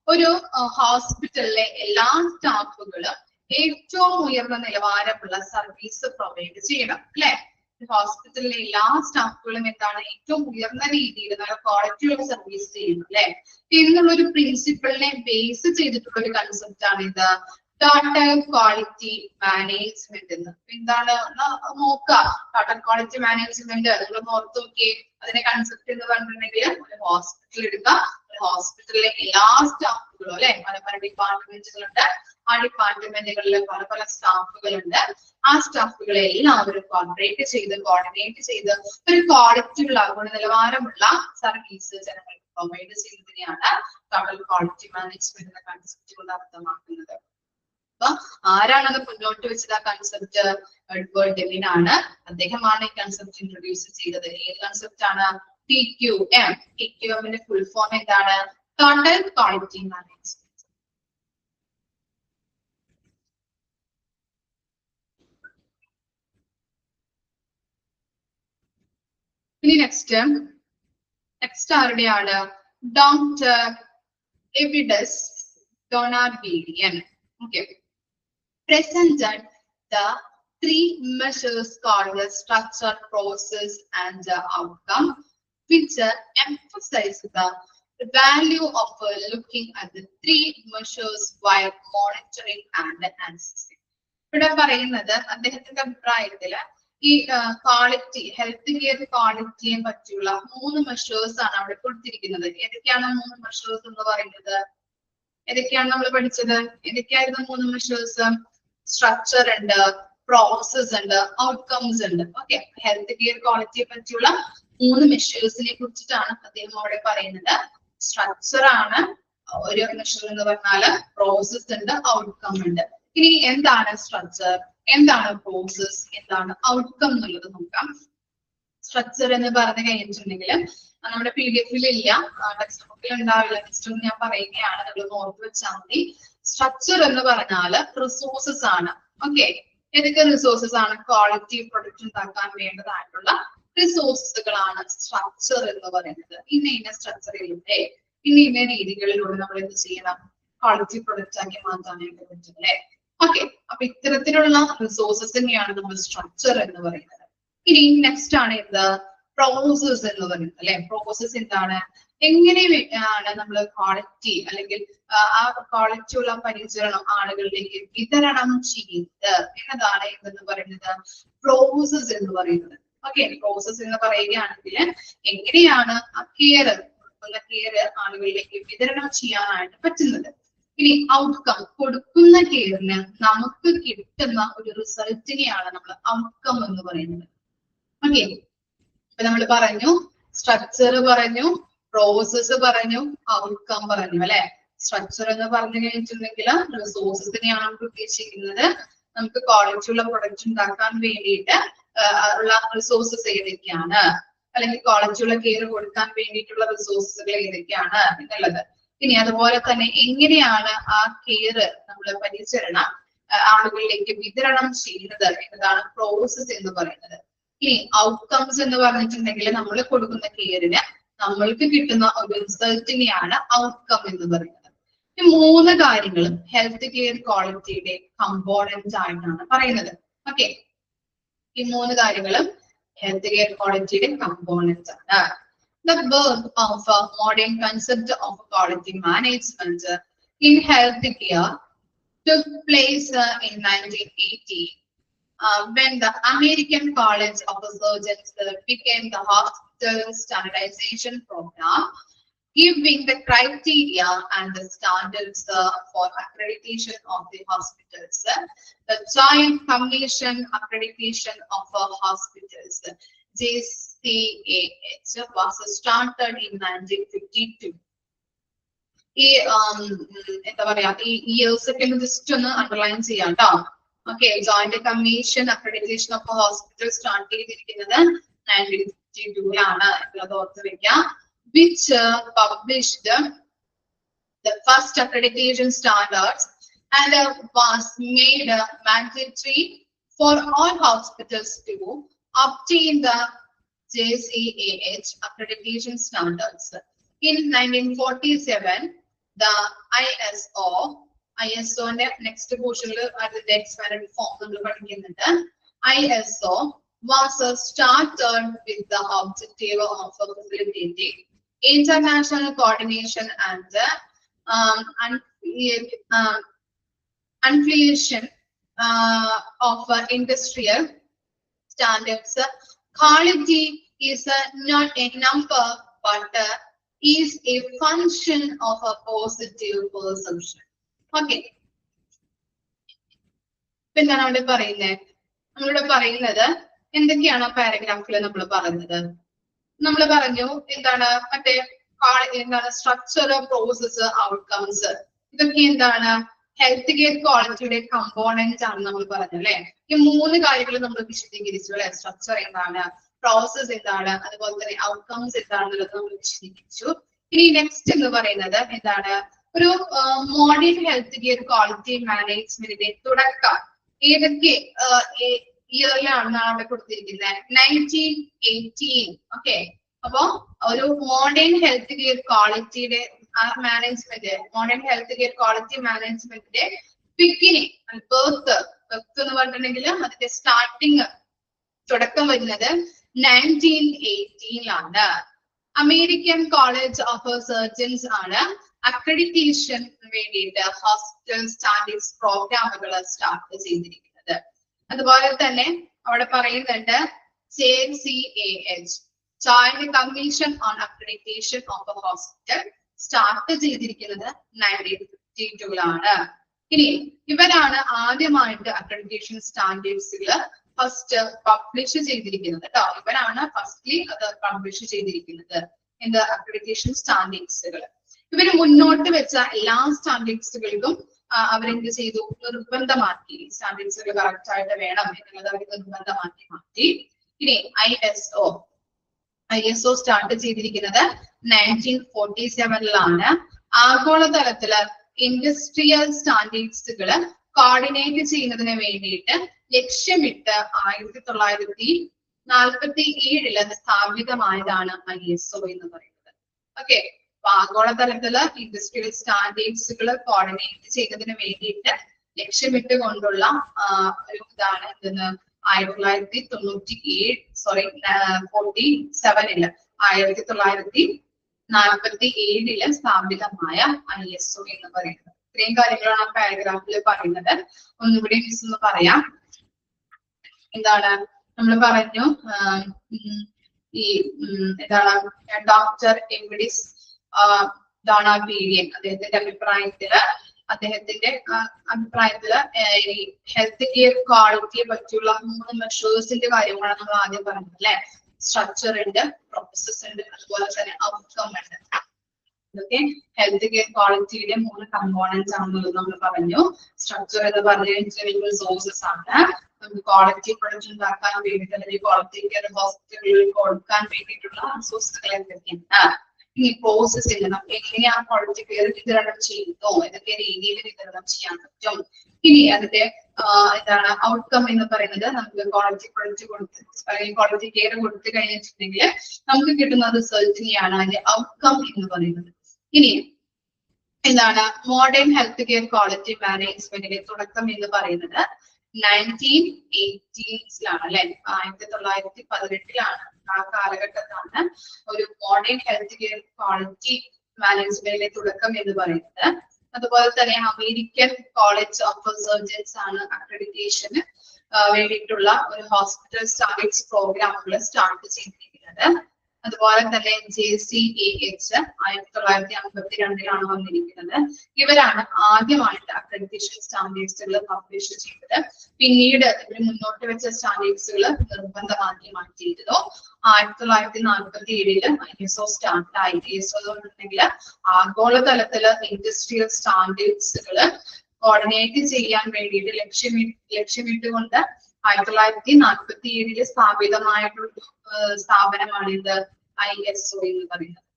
ഒരു ഹോസ്പിറ്റലിലെ എല്ലാ സ്റ്റാഫുകളും ഏറ്റവും ഉയർന്ന നിലവാരമുള്ള സർവീസ് പ്രൊവൈഡ് ചെയ്യണം, അല്ലെ? ഹോസ്പിറ്റലിലെ എല്ലാ സ്റ്റാഫുകളും എന്താണ്, ഏറ്റവും ഉയർന്ന രീതിയിൽ നല്ല ക്വാളിറ്റിയുള്ള സർവീസ് ചെയ്യണം, അല്ലെ? എന്നുള്ള ഒരു പ്രിൻസിപ്പിളിനെ ബേസ് ചെയ്തിട്ടുള്ള ഒരു കൺസെപ്റ്റ് ആണ് ഇത് ടോട്ടൽ ക്വാളിറ്റി മാനേജ്മെന്റ് എന്ന്. എന്താണ് നോക്കാം, ടോട്ടൽ ക്വാളിറ്റി മാനേജ്മെന്റ് നിങ്ങൾ ഓർത്ത് നോക്കിയേ. അതിന്റെ കൺസെപ്റ്റ് എന്ന് പറഞ്ഞിട്ടുണ്ടെങ്കിൽ ഒരു ഹോസ്പിറ്റൽ എടുക്കാം, ഹോസ്പിറ്റലിലെ എല്ലാ സ്റ്റാഫുകളും, അല്ലെ? പല പല ഡിപ്പാർട്ട്മെന്റുകളുണ്ട്, ആ ഡിപ്പാർട്ട്മെന്റുകളിൽ പല പല സ്റ്റാഫുകളുണ്ട്. ആ സ്റ്റാഫുകളെ എല്ലാവരും കോർഡിനേറ്റ് ചെയ്ത് ഒരു ക്വാളിറ്റിയുള്ള ഗുണനിലവാരമുള്ള സർവീസ് ജനങ്ങൾക്ക് പ്രൊവൈഡ് ചെയ്യുന്നതിനെയാണ് ടോട്ടൽ ക്വാളിറ്റി മാനേജ്മെന്റ് എന്ന കൺസെപ്റ്റ് കൊണ്ട് അർത്ഥമാക്കുന്നത്. അപ്പൊ ആരാണത് മുന്നോട്ട് വെച്ചത്? ആ കൺസെപ്റ്റ് എഡ്വേർഡ് ഡെമിംഗ് ആണ്. അദ്ദേഹമാണ് ഈ കൺസെപ്റ്റ് ഇൻട്രൊഡ്യൂസ് ചെയ്തത്. ഏത് കൺസെപ്റ്റ് ആണ്? TQM. TQMന്റെ ഫുൾ ഫോം എന്താണ്? Total quality management. ഇനി നെക്സ്റ്റ് ആരുടെയാണ്? Doctor Avedis Donabedian. Okay, presented the 3 measures called the structure, process, and outcome, which emphasize the value of looking at the 3 measures while monitoring and assessing. ഇവിടെ പറയുന്നത് അദ്ദേഹത്തിന്റെ അഭിപ്രായത്തില് ഈ ക്വാളിറ്റി, ഹെൽത്ത് കെയർ ക്വാളിറ്റിയെ പറ്റിയുള്ള 3 മെഷേഴ്സ് ആണ് അവിടെ കൊടുത്തിരിക്കുന്നത്. ഏതൊക്കെയാണ് 3 മെഷേഴ്സ് എന്ന് പറയുന്നത്? ഏതൊക്കെയാണ് നമ്മൾ പഠിച്ചത്? ഏതൊക്കെയായിരുന്നു 3 മെഷേഴ്സ്? സ്ട്രക്ചർ ഉണ്ട്, പ്രോസസ് ഉണ്ട്, ഔട്ട്കംസ് ഉണ്ട്. ഓക്കെ, ഹെൽത്ത് കെയർ ക്വാളിറ്റിയെ പറ്റിയുള്ള 3 മെഷേഴ്സിനെ കുറിച്ചിട്ടാണ് അദ്ദേഹം അവിടെ പറയുന്നത്. സ്ട്രക്ചർ ആണ് ഒരു മെഷർ എന്ന് പറഞ്ഞാല്, പ്രോസസ് ഉണ്ട്, ഔട്ട്കം ഉണ്ട്. ഇനി എന്താണ് സ്ട്രക്ചർ, എന്താണ് പ്രോസസ്, എന്താണ് ഔട്ട്കം എന്നുള്ളത് നോക്കാം. സ്ട്രക്ചർ എന്ന് പറഞ്ഞു കഴിഞ്ഞിട്ടുണ്ടെങ്കിൽ നമ്മുടെ PDF ഇല്ല, ടെക്സ്റ്റ് ബുക്കിൽ ഉണ്ടാവില്ല. നെക്സ്റ്റ് ഒന്ന് ഞാൻ പറയുകയാണ്, നിങ്ങൾ ഓർത്ത് വെച്ചാൽ മതി. സ്ട്രക്ചർ എന്ന് പറഞ്ഞാൽ റിസോഴ്സസ് ആണ്. ഓക്കെ, ഏതൊക്കെ റിസോഴ്സസ് ആണ്? ക്വാളിറ്റി പ്രൊഡക്റ്റ് ഉണ്ടാക്കാൻ വേണ്ടതായിട്ടുള്ള റിസോഴ്സുകളാണ് സ്ട്രക്ചർ എന്ന് പറയുന്നത്. ഇന്ന സ്ട്രക്ചറിലൂടെ ഇന്ന രീതികളിലൂടെ നമ്മൾ എന്ത് ചെയ്യണം? ക്വാളിറ്റി പ്രൊഡക്റ്റ് ആക്കി മാറ്റാനായിട്ട് പറ്റും, അല്ലെ? ഓക്കെ, അപ്പൊ ഇത്തരത്തിലുള്ള റിസോഴ്സസ് തന്നെയാണ് നമ്മൾ സ്ട്രക്ചർ എന്ന് പറയുന്നത്. ഇനി നെക്സ്റ്റ് ആണ് എന്ത്? പ്രോസസ് എന്ന് പറയുന്നത്, അല്ലെ? പ്രോസസ് എന്താണ്? എങ്ങനെയാണ് നമ്മൾ ക്വാളിറ്റി അല്ലെങ്കിൽ ആ ക്വാളിറ്റിയുള്ള പരിചരണം ആളുകളിലേക്ക് വിതരണം ചെയ്യുന്നത് എന്നതാണ് എന്തെന്ന് പറയുന്നത് പ്രോസസ് എന്ന് പറയുന്നത്. ഓക്കെ, പ്രോസസ് എന്ന് പറയുകയാണെങ്കിൽ എങ്ങനെയാണ് ആ കെയർ ആളുകളിലേക്ക് വിതരണം ചെയ്യാനായിട്ട് പറ്റുന്നത്. ഇനി ഔട്ട്കം, കൊടുക്കുന്ന കെയറിന് നമുക്ക് കിട്ടുന്ന ഒരു റിസൾട്ടിനെയാണ് നമ്മൾ ഔട്ട്കം എന്ന് പറയുന്നത്. ഓക്കെ, ഇപ്പൊ നമ്മൾ പറഞ്ഞു സ്ട്രക്ചർ പറഞ്ഞു, പ്രോസസ് പറഞ്ഞു, ഔട്ട്കം പറഞ്ഞു അല്ലെ. സ്ട്രക്ചർ എന്ന് പറഞ്ഞു കഴിഞ്ഞിട്ടുണ്ടെങ്കിൽ റിസോഴ്സസിനെയാണ് നമുക്ക് ഉദ്ദേശിക്കുന്നത്. നമുക്ക് ക്വാളിറ്റിയുള്ള പ്രൊഡക്റ്റ് ഉണ്ടാക്കാൻ വേണ്ടിയിട്ട് ഉള്ള റിസോഴ്സസ് ഏതൊക്കെയാണ്, അല്ലെങ്കിൽ ക്വാളിറ്റിയുള്ള കെയർ കൊടുക്കാൻ വേണ്ടിയിട്ടുള്ള റിസോഴ്സസുകൾ ഏതൊക്കെയാണ് എന്നുള്ളത്. ഇനി അതുപോലെ തന്നെ എങ്ങനെയാണ് ആ കെയർ നമ്മൾ പരിചരണം ആളുകളിലേക്ക് വിതരണം ചെയ്യുന്നത് എന്നതാണ് പ്രോസസ് എന്ന് പറയുന്നത്. ഇനി ഔട്ട്കംസ് എന്ന് പറഞ്ഞിട്ടുണ്ടെങ്കിൽ നമ്മൾ കൊടുക്കുന്ന കെയറിന് നമ്മൾക്ക് കിട്ടുന്ന ഒരു റിസൾട്ടിനെയാണ് ഔട്ട്കം എന്ന് പറയുന്നത്. ഈ മൂന്ന് കാര്യങ്ങളും ഹെൽത്ത് കെയർ ക്വാളിറ്റിയുടെ കമ്പോണൻസ് ആയിട്ടാണ് പറയുന്നത്. ഓക്കെ, ഈ മൂന്ന് കാര്യങ്ങളും health care quality components are. The birth of a modern concept of quality management in health care took place in 1980 when the American College of Surgeons became the hospital standardization program, giving the criteria and the standards for accreditation of the hospitals. The Joint Commission Accreditation of Hospitals, JCAH, was started in 1952. എന്താ പറയാ, ഈ ഇയേഴ്സ് ഒക്കെ ജസ്റ്റ് ഒന്ന് അണ്ടർലൈൻ ചെയ്യാം കേട്ടോ. Okay, joint commission accreditation of hospital start ചെയ്തിരിക്കുന്നത് 1952 എന്നുള്ളത് ഓർത്ത് വെക്കാം. Which published the first accreditation standards and was made mandatory for all hospitals to obtain the JCAH accreditation standards. In 1947, the ISO next portion at the expanded form ISO was started with the objective of facilitating international coordination and inflation of industrial standards. Quality is not a number but is a function of a positive perception. Okay. എന്താണ് അവിടെ പറയുന്നത്? നമ്മളിവിടെ പറയുന്നത് എന്തൊക്കെയാണ് പാരഗ്രാഫിൽ നമ്മൾ പറഞ്ഞത്? നമ്മൾ പറഞ്ഞു എന്താണ് മറ്റേ എന്താണ് സ്ട്രക്ചർ, പ്രോസസ്, ഔട്ട്കംസ്, ഇതൊക്കെ എന്താണ് ഹെൽത്ത് കെയർ ക്വാളിറ്റിയുടെ കമ്പോണന്റ് ആണ് നമ്മൾ പറഞ്ഞു അല്ലെ. ഈ മൂന്ന് കാര്യങ്ങൾ നമ്മൾ വിശദീകരിച്ചു അല്ലെ. സ്ട്രക്ചർ എന്താണ്, പ്രോസസ് എന്താണ്, അതുപോലെ തന്നെ ഔട്ട്കംസ് എന്താണെന്നുള്ളത് നമ്മൾ വിശദീകരിച്ചു. ഇനി നെക്സ്റ്റ് എന്ന് പറയുന്നത് എന്താണ്, ഒരു മോഡേൺ ഹെൽത്ത് കെയർ ക്വാളിറ്റി മാനേജ്മെന്റിന്റെ തുടക്കം ഏതൊക്കെ ഇയറിലാണെന്നാണ് അവിടെ കൊടുത്തിരിക്കുന്നത്? 1918. ഓക്കെ, അപ്പൊ ഒരു മോഡേൺ ഹെൽത്ത് കെയർ ക്വാളിറ്റിയുടെ management, modern health care quality മാനേജ്മെന്റിന്റെ ബിഗിനിങ്, ബർത്ത് എന്ന് പറഞ്ഞിട്ടുണ്ടെങ്കിൽ അതിന്റെ സ്റ്റാർട്ടിങ്, തുടക്കം വരുന്നത് 1918 അമേരിക്കൻ കോളേജ് ഓഫ് സർജൻസ് ആണ് അക്രഡിറ്റേഷൻ വേണ്ടിയിട്ട് ഹോസ്പിറ്റൽ സ്റ്റാൻഡേർഡ്സ് പ്രോഗ്രാമുകൾ സ്റ്റാർട്ട് ചെയ്തിരിക്കുന്നത്. അതുപോലെ തന്നെ അവിടെ പറയുന്നുണ്ട് JCAH, joint commission on accreditation of a hospital, start ചെയ്തിരിക്കുന്നത് 1952 ഇനി ഇവരാണ് ആദ്യമായിട്ട് അക്രഡിറ്റേഷൻ സ്റ്റാൻഡേർഡ്സുകൾ ഫസ്റ്റ് പബ്ലിഷ് ചെയ്തിരിക്കുന്നത് കേട്ടോ. ഇവരാണ് ഫസ്റ്റ്ലി അത് പബ്ലിഷ് ചെയ്തിരിക്കുന്നത് എന്ത് അക്രഡിറ്റേഷൻ സ്റ്റാൻഡേർഡ്സുകൾ. ഇവര് മുന്നോട്ട് വെച്ച എല്ലാ സ്റ്റാൻഡേർഡ്സുകൾക്കും അവരെന്ത് ചെയ്തു, നിർബന്ധമാക്കി. സ്റ്റാൻഡേർഡ്സുകൾ കറക്റ്റ് ആയിട്ട് വേണം എന്നുള്ളത് അവർ നിർബന്ധമാക്കി മാറ്റി. ഇനി ISO സ്റ്റാർട്ട് ചെയ്തിരിക്കുന്നത് 1947 ആഗോളതലത്തില് ഇൻഡസ്ട്രിയൽ സ്റ്റാൻഡേർഡ്സുകൾ കോർഡിനേറ്റ് ചെയ്യുന്നതിന് വേണ്ടിയിട്ട് ലക്ഷ്യമിട്ട് 1947 സ്ഥാപിതമായതാണ് ISO എന്ന് പറയുന്നത്. ഓക്കെ, ആഗോളതലത്തില് ഇൻഡസ്ട്രിയൽ സ്റ്റാൻഡേർഡ്സുകൾ കോർഡിനേറ്റ് ചെയ്യുന്നതിന് വേണ്ടിയിട്ട് ലക്ഷ്യമിട്ട് കൊണ്ടുള്ള ഒരു ഇതാണ് ഇതെന്ന് 1947 സ്ഥാപിതമായ ISO എന്ന് പറയുന്നത്. ഇത്രയും കാര്യങ്ങളാണ് ആ പാരഗ്രാഫിൽ പറയുന്നത്. ഒന്നുകൂടി മിസ് ഒന്ന് പറയാം. എന്താണ് നമ്മൾ പറഞ്ഞു, ഈ എന്താണ് ഡോക്ടർ എംഡിസ് ഡോണാബീരിയൻ അദ്ദേഹത്തിന്റെ അഭിപ്രായത്തില് അദ്ദേഹത്തിന്റെ അഭിപ്രായത്തില് ഈ ഹെൽത്ത് കെയർ ക്വാളിറ്റിയെ പറ്റിയുള്ള 3 മെഷേഴ്സിന്റെ കാര്യങ്ങളാണ് നമ്മൾ ആദ്യം പറഞ്ഞത് അല്ലെ. സ്ട്രക്ചർ ഉണ്ട്, പ്രോസസ് ഉണ്ട്, അതുപോലെ തന്നെ ഔട്ട്കം ഉണ്ട്. ഇതൊക്കെ ഹെൽത്ത് കെയർ ക്വാളിറ്റിയുടെ 3 കമ്പോണൻസ് ആണെന്നുള്ളത് നമ്മൾ പറഞ്ഞു. സ്ട്രക്ചർ എന്ന് പറഞ്ഞു കഴിഞ്ഞാൽ റിസോഴ്സസ് ആണ്. നമുക്ക് ക്വാളിറ്റി പ്രൊഡക്റ്റ് ഉണ്ടാക്കാൻ വേണ്ടിയിട്ട് അല്ലെങ്കിൽ ക്വാളിറ്റി കെയർ ഹോസ്പിറ്റലുകളിൽ കൊടുക്കാൻ വേണ്ടിയിട്ടുള്ള റിസോഴ്സുകൾ എന്തൊക്കെയാണ്. ഈ പ്രോസസ്സിംഗ് നമുക്ക് എങ്ങനെയാണ് ക്വാളിറ്റി കെയർ വിതരണം ചെയ്യുന്നു, ഏതൊക്കെ രീതിയിൽ വിതരണം ചെയ്യാൻ പറ്റും. ഇനി അതിന്റെ എന്താണ് ഔട്ട്കം എന്ന് പറയുന്നത്, നമുക്ക് ക്വാളിറ്റി പ്രൊഡക്റ്റ് കൊടുത്ത് അല്ലെങ്കിൽ ക്വാളിറ്റി കെയർ കൊടുത്തു കഴിഞ്ഞിട്ടുണ്ടെങ്കിൽ നമുക്ക് കിട്ടുന്ന റിസൾട്ടിനെയാണ് അതിന്റെ ഔട്ട്കം എന്ന് പറയുന്നത്. ഇനി എന്താണ് മോഡേൺ ഹെൽത്ത് കെയർ ക്വാളിറ്റി മാനേജ്മെന്റിന്റെ തുടക്കം എന്ന് പറയുന്നത് 1980s അല്ലെ, 1918 ആ കാലഘട്ടത്താണ് ഒരു മോഡേൺ ഹെൽത്ത് കെയർ ക്വാളിറ്റി മാനേജ്മെന്റിന്റെ തുടക്കം എന്ന് പറയുന്നത്. അതുപോലെ തന്നെ അമേരിക്കൻ കോളേജ് ഓഫ് സർജൻസ് ആണ് അക്രഡിറ്റേഷന് വേണ്ടിയിട്ടുള്ള ഒരു ഹോസ്പിറ്റൽ സ്റ്റാൻഡേർഡ്സ് പ്രോഗ്രാമുകൾ സ്റ്റാർട്ട് ചെയ്തിരിക്കുന്നത്. അതുപോലെ തന്നെ JCAH 1952 വന്നിരിക്കുന്നത്. ഇവരാണ് ആദ്യമായിട്ട് അക്രഡിറ്റേഷൻ സ്റ്റാൻഡേർഡ്സുകൾ പബ്ലിഷ് ചെയ്തത്. പിന്നീട് ഇവർ മുന്നോട്ട് വെച്ച സ്റ്റാൻഡേർഡ്സുകൾ നിർബന്ധമാക്കി മാറ്റിയിരുന്നു. 1947 ISO സ്റ്റാർട്ടായി. ISO എന്നുണ്ടെങ്കിൽ ആഗോളതലത്തില് ഇൻഡസ്ട്രിയൽ സ്റ്റാൻഡേർഡ്സുകൾ കോർഡിനേറ്റ് ചെയ്യാൻ വേണ്ടിയിട്ട് ലക്ഷ്യമിട്ടുകൊണ്ട് 1947 സ്ഥാപിതമായിട്ടുള്ള സ്ഥാപനമാണ് ഇത് ISO എന്ന് പറയുന്നത്.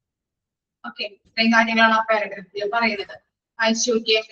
ഓക്കെ, ഇത്രയും കാര്യങ്ങളാണ് ആ പാരഗ്രാഫിൽ പറയുന്നത്. അയച്ചു നോക്കിയേ.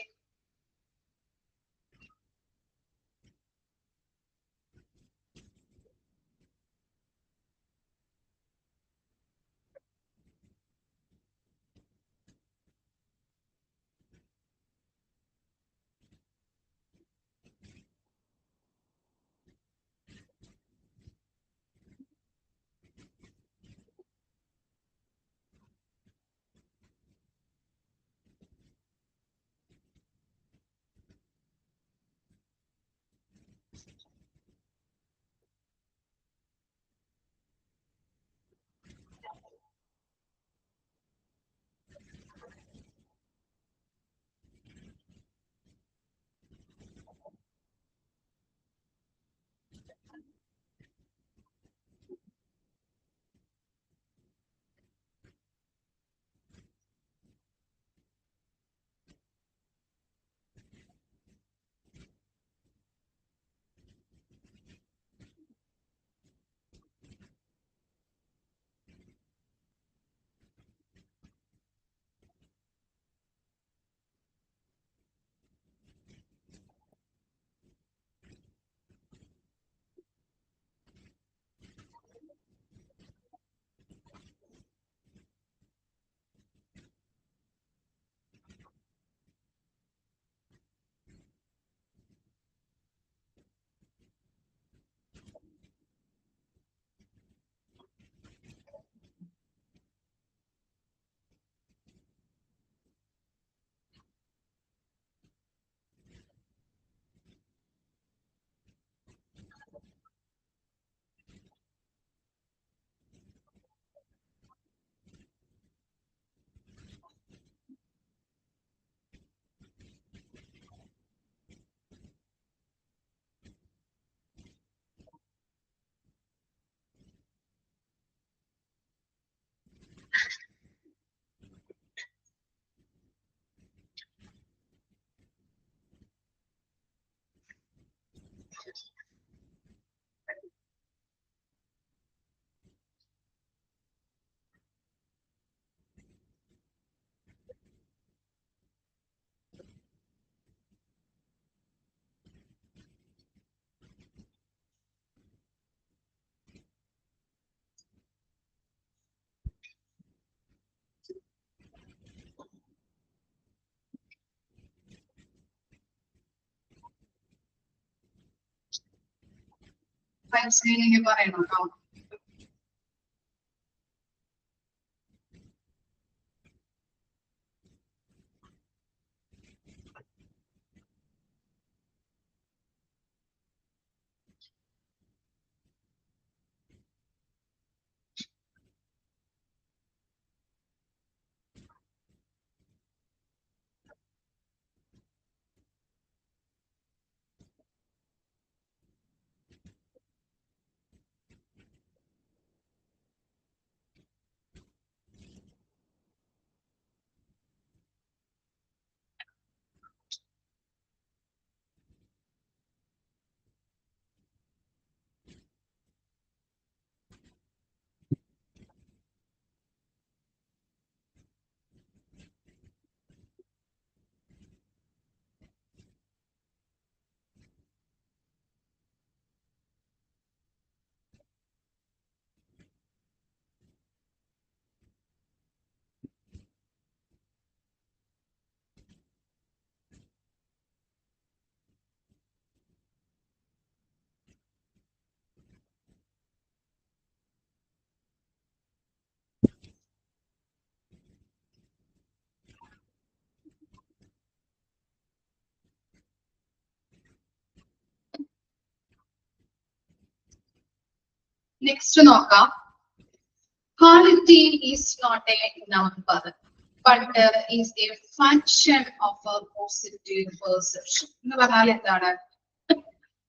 പറയണം കേട്ടോ. നെക്സ്റ്റ് നോക്കാം. Quality is not a number, but is a function of a positive perception. എന്ന് പറഞ്ഞാൽ എന്താണ്?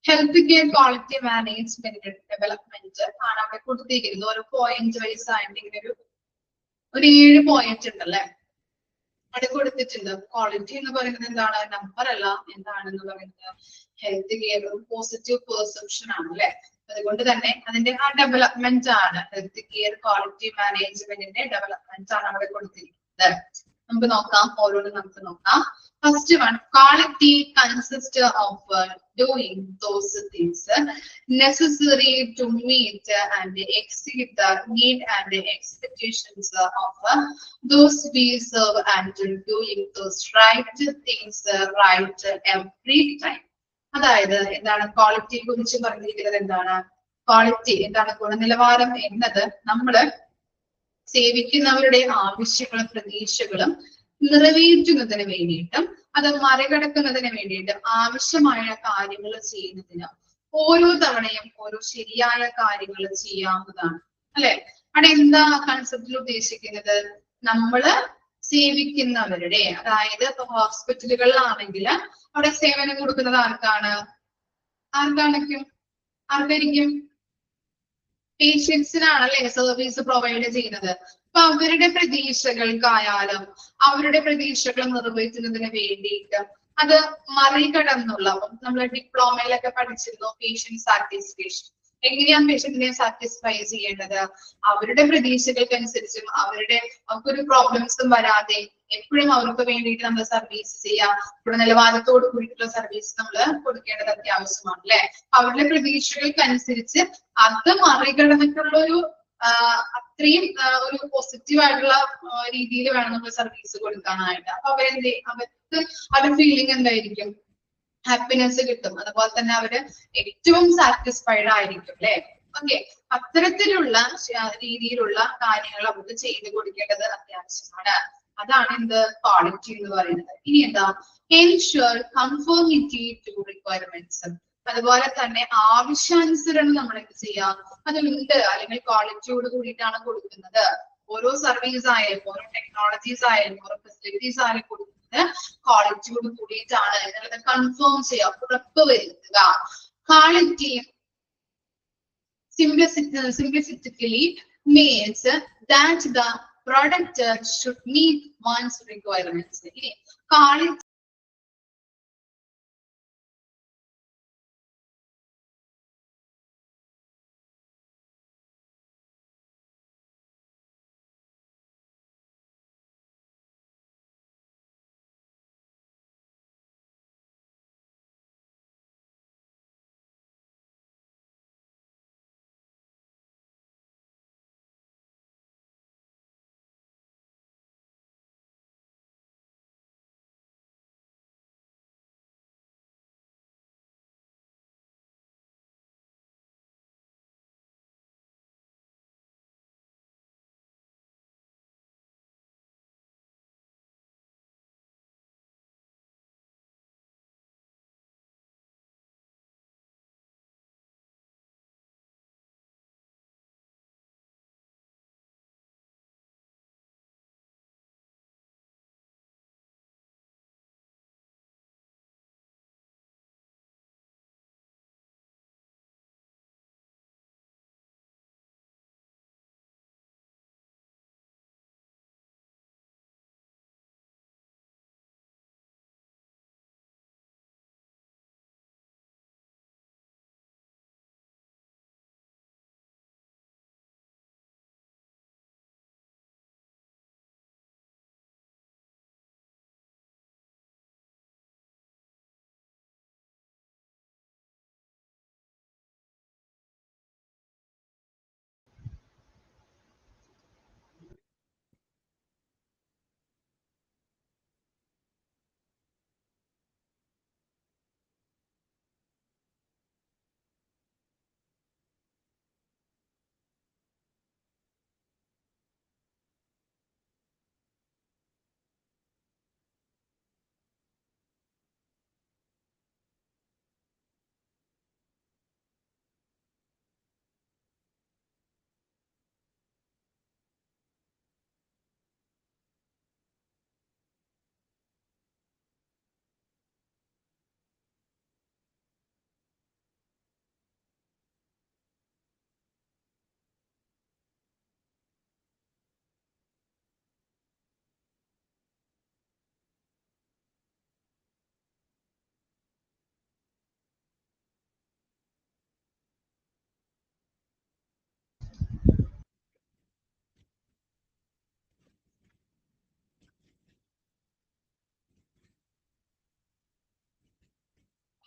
Health care quality management development ആണ് അവിടെ കൊടുത്തിരിക്കുന്നത്. ഓരോ പോയിന്റ് വൈസ് ആയിട്ട് ഇങ്ങനെ ഒരു 7 പോയിന്റ് ഉണ്ടല്ലേ, അവിടെ കൊടുത്തിട്ടുണ്ട്. ക്വാളിറ്റി എന്ന് പറയുന്നത് എന്താണ്? നമ്പർ അല്ല. എന്താണെന്ന് പറയുന്നത്? ഹെൽത്ത് കെയർ ഒരു പോസിറ്റീവ് പെർസെപ്ഷൻ ആണ് അല്ലെ. അതുകൊണ്ട് തന്നെ അതിന്റെ ആ ഡെവലപ്മെന്റ് ആണ്, ഹെൽത്ത് കെയർ ക്വാളിറ്റി മാനേജ്മെന്റിന്റെ ഡെവലപ്മെന്റ് ആണ് അവിടെ കൊടുത്തിരിക്കുന്നത്. നമുക്ക് നോക്കാം, ഓരോന്നും നമുക്ക് നോക്കാം. First one, quality consist of doing those things necessary to meet and exceed the need and expectations of those we serve and doing those right things right every time. അതായത് എന്താണ് ക്വാളിറ്റിയെ കുറിച്ച് പറഞ്ഞിരിക്കുന്നത്? എന്താണ് ക്വാളിറ്റി? എന്താണ് ഗുണനിലവാരം എന്നത്? നമ്മള് സേവിക്കുന്നവരുടെ ആവശ്യങ്ങളും പ്രതീക്ഷകളും നിറവേറ്റുന്നതിന് വേണ്ടിയിട്ടും അത് മറികടക്കുന്നതിന് വേണ്ടിയിട്ട് ആവശ്യമായ കാര്യങ്ങൾ ചെയ്യുന്നതിന് ഓരോ തവണയും ഓരോ ശരിയായ കാര്യങ്ങൾ ചെയ്യാവുന്നതാണ് അല്ലെ. അവിടെ എന്താ കൺസെപ്റ്റിൽ ഉദ്ദേശിക്കുന്നത്? നമ്മള് സേവിക്കുന്നവരുടെ, അതായത് ഇപ്പൊ ഹോസ്പിറ്റലുകളിലാണെങ്കിൽ അവിടെ സേവനം കൊടുക്കുന്നത് ആർക്കാണ്? ആർക്കായിരിക്കും? പേഷ്യൻസിനാണല്ലേ സർവീസ് പ്രൊവൈഡ് ചെയ്യുന്നത്. അപ്പൊ അവരുടെ പ്രതീക്ഷകൾക്കായാലും അവരുടെ പ്രതീക്ഷകൾ നിറവേറ്റുന്നതിന് വേണ്ടിയിട്ട് അത് മറികടന്നുള്ള, നമ്മൾ ഡിപ്ലോമയിലൊക്കെ പഠിച്ചിരുന്നു പേഷ്യന്റ് സാറ്റിസ്ഫാക്ഷൻ. എങ്ങനെയാണ് പേഷ്യന്റിനെ സാറ്റിസ്ഫൈ ചെയ്യേണ്ടത്? അവരുടെ പ്രതീക്ഷകൾക്കനുസരിച്ചും അവർക്കൊരു പ്രോബ്ലംസും വരാതെ എപ്പോഴും അവർക്ക് വേണ്ടിയിട്ട് നമ്മൾ സർവീസ് ചെയ്യാം. ഗുണനിലവാരത്തോട് കൂടിയിട്ടുള്ള സർവീസ് നമ്മൾ കൊടുക്കേണ്ടത് അത്യാവശ്യമാണ് അല്ലെ. അവരുടെ പ്രതീക്ഷകൾക്കനുസരിച്ച് അത് മറികടന്നിട്ടുള്ള ഒരു അത്രയും ഒരു പോസിറ്റീവ് ആയിട്ടുള്ള രീതിയിൽ വേണം നമ്മൾ സർവീസ് കൊടുക്കാനായിട്ട്. അപ്പൊ അവർക്ക് അവരുടെ ഫീലിംഗ് എന്തായിരിക്കും? ഹാപ്പിനെസ് കിട്ടും. അതുപോലെ തന്നെ അവര് ഏറ്റവും സാറ്റിസ്ഫൈഡ് ആയിരിക്കും അല്ലെ. ഓക്കെ, അത്തരത്തിലുള്ള രീതിയിലുള്ള കാര്യങ്ങൾ അവർക്ക് ചെയ്തു കൊടുക്കേണ്ടത് അത്യാവശ്യമാണ്. അതാണ് എന്ത് ക്വാളിറ്റി എന്ന് പറയുന്നത്. ഇനി എന്താ? Ensure conformity to requirements. അതുപോലെ തന്നെ ആവശ്യാനുസരണം നമ്മൾ എന്ത് ചെയ്യാം? അതുണ്ട്, അല്ലെങ്കിൽ ക്വാളിറ്റിയോട് കൂടിയിട്ടാണ് കൊടുക്കുന്നത്. ഓരോ സർവീസ് ആയാലും ഓരോ ടെക്നോളജീസ് ആയാലും ഓരോ ഫെസിലിറ്റീസ് ആയാലും കൊടുക്കുന്നത് ക്വാളിറ്റിയോട് കൂടിയിട്ടാണ് എന്നുള്ളത് കൺഫേം ചെയ്യുക, ഉറപ്പ് വരുത്തുക. Quality simplistically means that the product should meet one's requirements. Quality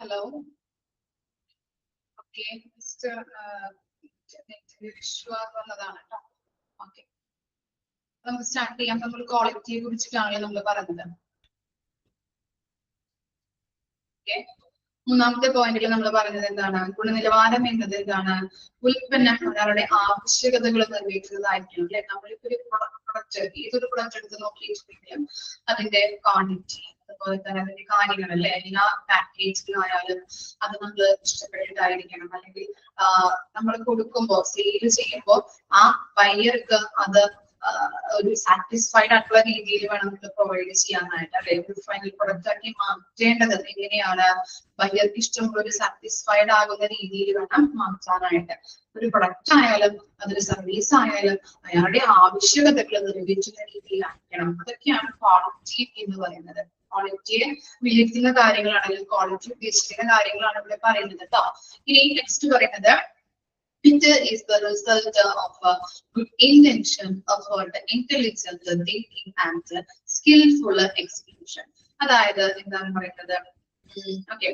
hello. Okay, വന്നതാണ് കേട്ടോ. ഓക്കെ, നമുക്ക് സ്റ്റാർട്ട് ചെയ്യാം. നമ്മൾ ക്വാളിറ്റിയെ കുറിച്ചിട്ടാണ് നമ്മൾ പറഞ്ഞത്. ഓക്കെ, മൂന്നാമത്തെ പോയിന്റിൽ നമ്മൾ പറഞ്ഞത് എന്താണ്? ഗുണനിലവാരം എന്നത് എന്താണ്? ഉൽപ്പന്നം ഒരാളുടെ ആവശ്യകതകൾ നിറവേറ്റുന്നതായിരിക്കണം അല്ലെ. നമ്മളിപ്പോ ഒരു പ്രൊഡക്റ്റ്, ഏതൊരു പ്രൊഡക്റ്റ് എടുത്ത് നോക്കിയിട്ടുണ്ടെങ്കിലും അതിന്റെ ക്വാണ്ടിറ്റി, അതുപോലെ തന്നെ അതിന്റെ കാര്യങ്ങൾ അല്ലെ, എല്ലാ പാക്കേജിലായാലും അത് നമ്മൾ ഇഷ്ടപ്പെട്ടിട്ടായിരിക്കണം. അല്ലെങ്കിൽ നമ്മൾ കൊടുക്കുമ്പോൾ, സെയിൽ ചെയ്യുമ്പോൾ ആ ബയർക്ക് അത് ഒരു സാറ്റിസ്ഫൈഡ് ആയിട്ടുള്ള രീതിയിൽ വേണം നമുക്ക് പ്രൊവൈഡ് ചെയ്യാനായിട്ട് അല്ലെ. ഒരു ഫൈനൽ പ്രൊഡക്റ്റ് ആക്കി മാറ്റേണ്ടത് എങ്ങനെയാണ്? ബയർക്ക് ഇഷ്ടമുള്ള ഒരു സാറ്റിസ്ഫൈഡ് ആകുന്ന രീതിയിൽ വേണം മാറ്റാനായിട്ട്. ഒരു പ്രൊഡക്റ്റ് ആയാലും അതൊരു സർവീസ് ആയാലും അയാളുടെ ആവശ്യകതകൾ നിറവേറ്റുന്ന രീതിയിലാക്കണം. അതൊക്കെയാണ് ക്വാളിറ്റി എന്ന് പറയുന്നത്. ക്വാളിറ്റിയെ വിലയിരുത്തുന്ന കാര്യങ്ങളാണ്, അല്ലെങ്കിൽ ക്വാളിറ്റി ഉദ്ദേശിക്കുന്ന കാര്യങ്ങളാണ് ഇവിടെ പറയുന്നത് കേട്ടോ. ഇനി നെക്സ്റ്റ് പറയുന്നത്, it is the result of good intention, effort, intelligent thinking and skillful execution. അതായത് എന്താണ് പറയുന്നത്? ഓക്കെ,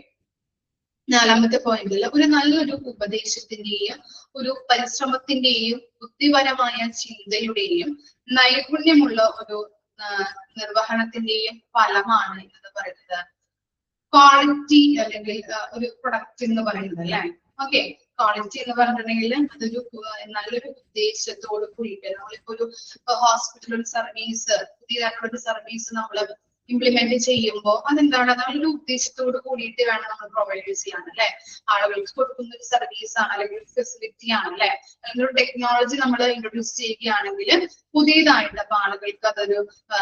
നാലാമത്തെ പോയിന്റിൽ ഒരു നല്ലൊരു ഉപദേശത്തിന്റെയും ഒരു പരിശ്രമത്തിന്റെയും ബുദ്ധിപരമായ ചിന്തയുടെയും നൈപുണ്യമുള്ള ഒരു നിർവഹണത്തിന്റെയും ഫലമാണ് എന്ന് പറയുന്നത് ക്വാളിറ്റി, അല്ലെങ്കിൽ ഒരു പ്രൊഡക്റ്റ് എന്ന് പറയുന്നത് അല്ലെ. ഓക്കെ, ക്വാളിറ്റി എന്ന് പറഞ്ഞിട്ടുണ്ടെങ്കിൽ അതൊരു നല്ലൊരു ഉദ്ദേശത്തോട് കൂടിയിട്ട് നമ്മളിപ്പോ ഒരു ഹോസ്പിറ്റൽ ഒരു സർവീസ്, പുതിയതായിട്ടുള്ള ഒരു സർവീസ് നമ്മൾ ഇംപ്ലിമെന്റ് ചെയ്യുമ്പോൾ അതെന്താണ്? നല്ലൊരു ഉദ്ദേശത്തോട് കൂടിയിട്ട് വേണം നമ്മൾ പ്രൊവൈഡ് ചെയ്യാൻ അല്ലെ. ആളുകൾക്ക് കൊടുക്കുന്ന ഒരു സർവീസ് ആണ്, അല്ലെങ്കിൽ ഒരു ഫെസിലിറ്റി ആണ് അല്ലെ. അല്ലെങ്കിൽ ഒരു ടെക്നോളജി നമ്മൾ ഇൻട്രൊഡ്യൂസ് ചെയ്യുകയാണെങ്കിൽ പുതിയതായിട്ട് അപ്പൊ ആളുകൾക്ക് അതൊരു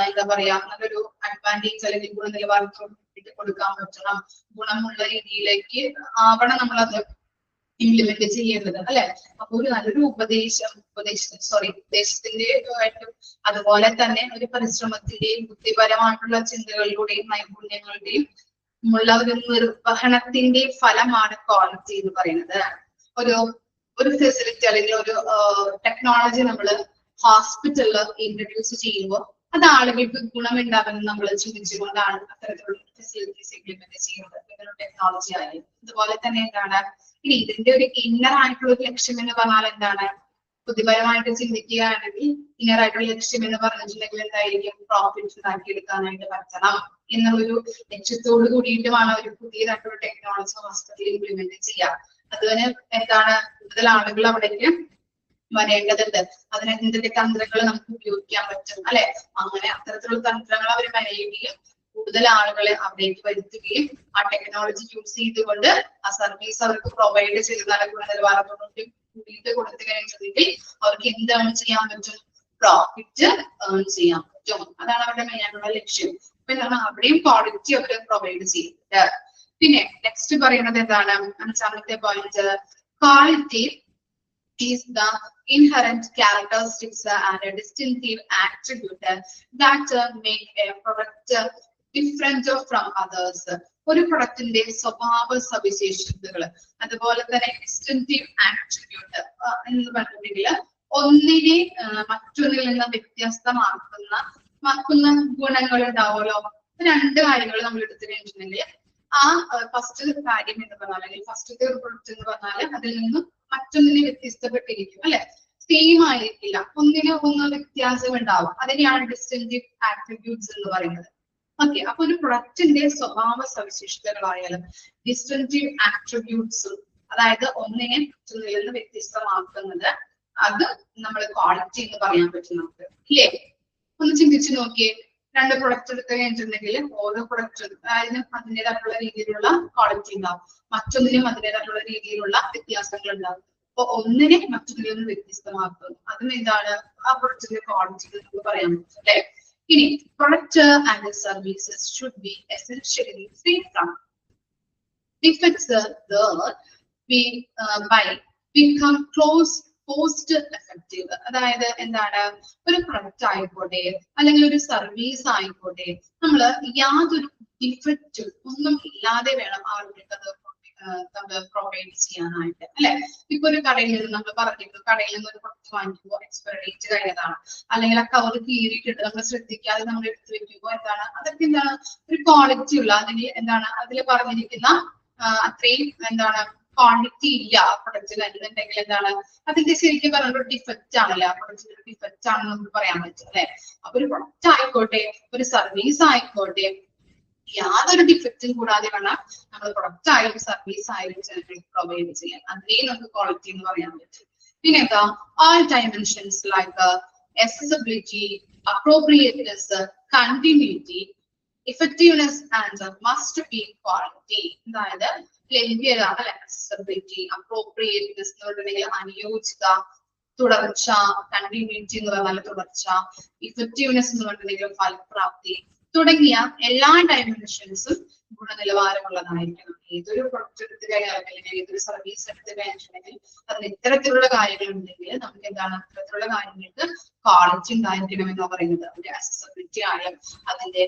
എന്താ പറയാ, നല്ലൊരു അഡ്വാൻറ്റേജ് അല്ലെങ്കിൽ ഗുണനിലവാരത്തോട് കൊടുക്കാൻ പറ്റണം, ഗുണമുള്ള രീതിയിലേക്ക് ആവണം നമ്മളത് ഇംപ്ലിമെന്റ് ചെയ്യേണ്ടത് അല്ലെ. അപ്പൊ ഒരു നല്ലൊരു ഉപദേശത്തിന്റെ അതുപോലെ തന്നെ ഒരു പരിശ്രമത്തിന്റെയും ബുദ്ധിപരമായിട്ടുള്ള ചിന്തകളിലൂടെയും നൈപുണ്യങ്ങളുടെയും ഉള്ള ഒരു നിർവഹണത്തിന്റെ ഫലമാണ് ക്വാളിറ്റി എന്ന് പറയുന്നത്. ഒരു ഫെസിലിറ്റി അല്ലെങ്കിൽ ഒരു ടെക്നോളജി നമ്മൾ ഹോസ്പിറ്റലിൽ ഇൻട്രൊഡ്യൂസ് ചെയ്യുമ്പോൾ അത് ആളുകൾക്ക് ഗുണമുണ്ടാകുമെന്ന് നമ്മൾ ചിന്തിച്ചുകൊണ്ടാണ് അത്തരത്തിലുള്ള ഫെസിലിറ്റീസ് ഇംപ്ലിമെന്റ് ചെയ്യുന്നത്, ടെക്നോളജി ആയാലും. അതുപോലെ തന്നെ എന്താണ് ഇനി ഇതിന്റെ ഒരു ഇന്നർ ആയിട്ടുള്ള ഒരു ലക്ഷ്യം എന്ന് പറഞ്ഞാൽ എന്താണ്? ബുദ്ധിപരമായിട്ട് ചിന്തിക്കുകയാണെങ്കിൽ ഇന്നർ ആയിട്ടുള്ള ലക്ഷ്യം എന്ന് പറഞ്ഞിട്ടുണ്ടെങ്കിൽ എന്തായിരിക്കും? പ്രോഫിറ്റ് ഉണ്ടാക്കിയെടുക്കാനായിട്ട് പറ്റണം എന്നുള്ളൊരു ലക്ഷ്യത്തോട് കൂടിയിട്ടുമാണ് ഒരു പുതിയതായിട്ടുള്ള ടെക്നോളജി ഹോസ്പിറ്റലിൽ ഇംപ്ലിമെന്റ് ചെയ്യുക. അതുപോലെ എന്താണ്? കൂടുതൽ ആളുകൾ അവിടേക്ക് വരേണ്ടതുണ്ട്. അതിന് എന്തൊക്കെ തന്ത്രങ്ങൾ നമുക്ക് ഉപയോഗിക്കാൻ പറ്റും അല്ലെ. അങ്ങനെ അത്തരത്തിലുള്ള തന്ത്രങ്ങൾ അവർ വരയുകയും കൂടുതൽ ആളുകളെ അവിടേക്ക് വരുത്തുകയും ആ ടെക്നോളജി യൂസ് ചെയ്തുകൊണ്ട് ആ സർവീസ് അവർക്ക് പ്രൊവൈഡ് ചെയ്ത് നല്ല ഗുണനിലവാരത്തോടുകൂടി കൂടിയിട്ട് കൊടുത്തു കഴിഞ്ഞിട്ടുണ്ടെങ്കിൽ അവർക്ക് എന്താണ് ചെയ്യാൻ പറ്റും? പ്രോഫിറ്റ് ഏൺ ചെയ്യാൻ പറ്റും. അതാണ് അവരുടെ മെയിൻ ആയിട്ടുള്ള ലക്ഷ്യം. അപ്പൊ എന്താണ്? അവിടെയും ക്വാളിറ്റി അവർ പ്രൊവൈഡ് ചെയ്യുന്നുണ്ട്. പിന്നെ നെക്സ്റ്റ് പറയുന്നത് എന്താണ്? അഞ്ചാമത്തെ point, quality is the inherent characteristics and a distinctive attribute that make a product different from others. ഒരു പ്രൊഡക്റ്റിന്റെ സ്വഭാവ സവിശേഷതകൾ, അതുപോലെ തന്നെ ഡിസ്റ്റിങ്റ്റീവ് ആട്രിബ്യൂട്ട് എന്ന് പറഞ്ഞിട്ടുണ്ടെങ്കിൽ ഒന്നിനെ മറ്റൊന്നിൽ നിന്ന് വ്യത്യസ്തമാക്കുന്ന ഗുണങ്ങൾ ഉണ്ടാവുമല്ലോ. രണ്ട് കാര്യങ്ങൾ നമ്മൾ എടുത്തു കഴിഞ്ഞിട്ടുണ്ടെങ്കിൽ ആ ഫസ്റ്റ് കാര്യം എന്ന് പറഞ്ഞാൽ, അല്ലെങ്കിൽ ഫസ്റ്റത്തെ ഒരു പ്രൊഡക്റ്റ് എന്ന് പറഞ്ഞാൽ അതിൽ നിന്നും മറ്റൊന്നിനെ വ്യത്യസ്തപ്പെട്ടിരിക്കും അല്ലെ. സെയിം ആയിരിക്കില്ല, ഒന്നിന് ഒന്ന് വ്യത്യാസം ഉണ്ടാവും. അതിനെയാണ് ഡിസ്റ്റിങ്റ്റീവ് ആട്രിബ്യൂട്ട്സ് എന്ന് പറയുന്നത്. ഓക്കെ, അപ്പൊ ഒരു പ്രൊഡക്റ്റിന്റെ സ്വഭാവ സവിശേഷതകളായാലും ഡിസ്റ്റിങ്റ്റീവ് ആട്രിബ്യൂട്ട്സും, അതായത് ഒന്നിനെ മറ്റൊന്നിൽ നിന്ന് വ്യത്യസ്തമാക്കുന്നത്, അത് നമ്മൾ ക്വാളിറ്റി എന്ന് പറയാൻ പറ്റും നമുക്ക് ഇല്ലേ. ഒന്ന് ചിന്തിച്ചു നോക്കിയേ, രണ്ട് പ്രൊഡക്റ്റ് എടുത്തു കഴിഞ്ഞിട്ടുണ്ടെങ്കിൽ ഓരോ പ്രൊഡക്റ്റും അതിൻ്റെതായിട്ടുള്ള രീതിയിലുള്ള ക്വാളിറ്റി ഉണ്ടാവും, മറ്റൊന്നിനും അതിൻ്റെതായിട്ടുള്ള രീതിയിലുള്ള വ്യത്യാസങ്ങൾ ഉണ്ടാവും. അപ്പൊ ഒന്നിനെ മറ്റൊന്നിൽ നിന്ന് വ്യത്യസ്തമാക്കുന്നു, അതും എന്താണ്? ആ പ്രൊഡക്റ്റിന്റെ ക്വാളിറ്റി നമുക്ക് പറയാൻ പറ്റും അല്ലെ. ഇനി product and services should be essentially free from defects by become cost effective. അതായത് എന്താണ്? ഒരു പ്രൊഡക്റ്റ് ആയിക്കോട്ടെ അല്ലെങ്കിൽ ഒരു സർവീസ് ആയിക്കോട്ടെ, നമ്മൾ യാതൊരു ഡിഫക്റ്റും ഒന്നും ഇല്ലാതെ വേണം ആളുകൾക്ക് അത് പ്രൊവൈഡ് ചെയ്യാനായിട്ട് അല്ലെ. ഇപ്പൊ ഒരു കടയിൽ നിന്ന് നമ്മൾ പറഞ്ഞിരുന്നു, കടയിൽ നിന്ന് ഒരു പ്രൊഡക്റ്റ് വാങ്ങിക്കുമ്പോൾ എക്സ്പയറി ഡേറ്റ് കഴിഞ്ഞതാണ്, അല്ലെങ്കിൽ ആ കവർ കീറിയിട്ടുണ്ട് നമ്മൾ ശ്രദ്ധിക്കാതെ നമ്മൾ എടുത്തു വെക്കുമ്പോൾ എന്താണ്? അതൊക്കെ എന്താണ്? ഒരു ക്വാളിറ്റി ഉള്ള, അല്ലെങ്കിൽ എന്താണ് അതിൽ പറഞ്ഞിരിക്കുന്ന അത്രയും എന്താണ് ക്വാണ്ടിറ്റി ഇല്ല ആ പ്രൊഡക്റ്റിന് എന്നുണ്ടെങ്കിൽ എന്താണ് അതിന്റെ ശരിക്കും പറഞ്ഞ ഒരു ഡിഫക്റ്റ് ആണല്ലേ, ആ പ്രൊഡക്റ്റിന്റെ ഒരു ഡിഫക്റ്റ് ആണെന്ന് നമുക്ക് പറയാൻ പറ്റും അല്ലെ. അപ്പൊ ഒരു പ്രൊഡക്റ്റ് ആയിക്കോട്ടെ ഒരു സർവീസ് ആയിക്കോട്ടെ യാതൊരു ഡിഫക്റ്റും കൂടാതെ വേണം നമ്മൾ പ്രൊഡക്റ്റ് ആയാലും സർവീസ് ആയാലും ജനങ്ങൾക്ക് പ്രൊവൈഡ് ചെയ്യാൻ. അതിനെ നമുക്ക് ക്വാളിറ്റി എന്ന് പറയാൻ പറ്റും. പിന്നെ എന്താ all dimensions like accessibility, appropriateness, continuity, effectiveness and must be quality. അതായത് ലഭ്യത അല്ലെ, accessibility, appropriateness എന്ന് പറഞ്ഞിട്ടുണ്ടെങ്കിൽ അനുയോജ്യത, തുടർച്ച, കണ്ടിന്യൂറ്റി എന്ന് പറഞ്ഞാൽ തുടർച്ച, ഇഫക്റ്റീവ്നെസ് എന്ന് പറഞ്ഞിട്ടുണ്ടെങ്കിൽ ഫലപ്രാപ്തി തുടങ്ങിയ എല്ലാ ഡയമെൻഷൻസും ഗുണനിലവാരമുള്ളതായിരിക്കണം. ഏതൊരു പ്രൊഡക്റ്റ് എടുത്തു കഴിഞ്ഞാൽ അല്ലെങ്കിൽ ഏതൊരു സർവീസ് എടുത്തു കഴിഞ്ഞിട്ടുണ്ടെങ്കിൽ അതിന് ഇത്തരത്തിലുള്ള കാര്യങ്ങൾ ഉണ്ടെങ്കിൽ നമുക്ക് എന്താണ് ഇത്തരത്തിലുള്ള കാര്യങ്ങൾക്ക് ക്വാളിറ്റി ഉണ്ടായിരിക്കണം എന്ന് പറയുന്നത്. അതിന്റെ അക്സസിബിലിറ്റി ആയാലും അതിന്റെ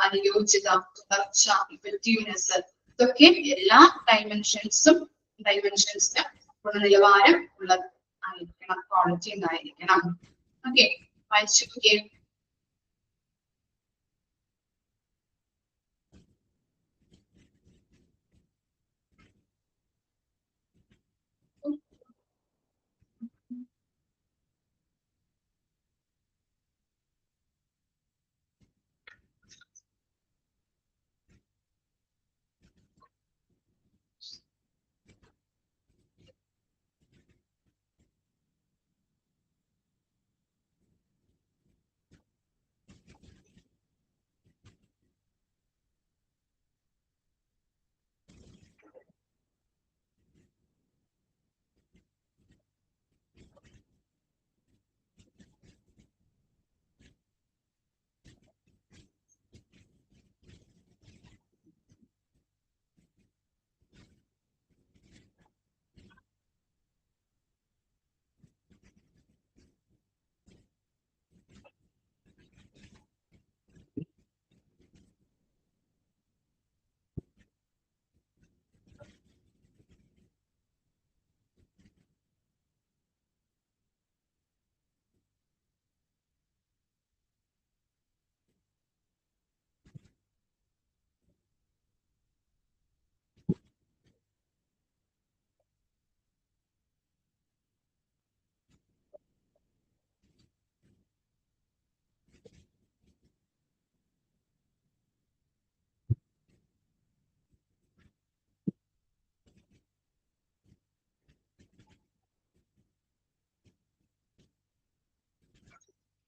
അനുയോജ്യത, തുടർച്ച, ഇഫക്റ്റീവ്നെസ് ഇതൊക്കെ എല്ലാ ഡയമെൻഷൻസിനും ഗുണനിലവാരം ഉള്ളത് ആയിരിക്കണം, ക്വാളിറ്റി ഉണ്ടായിരിക്കണം. ഓക്കെ, വായിച്ചു.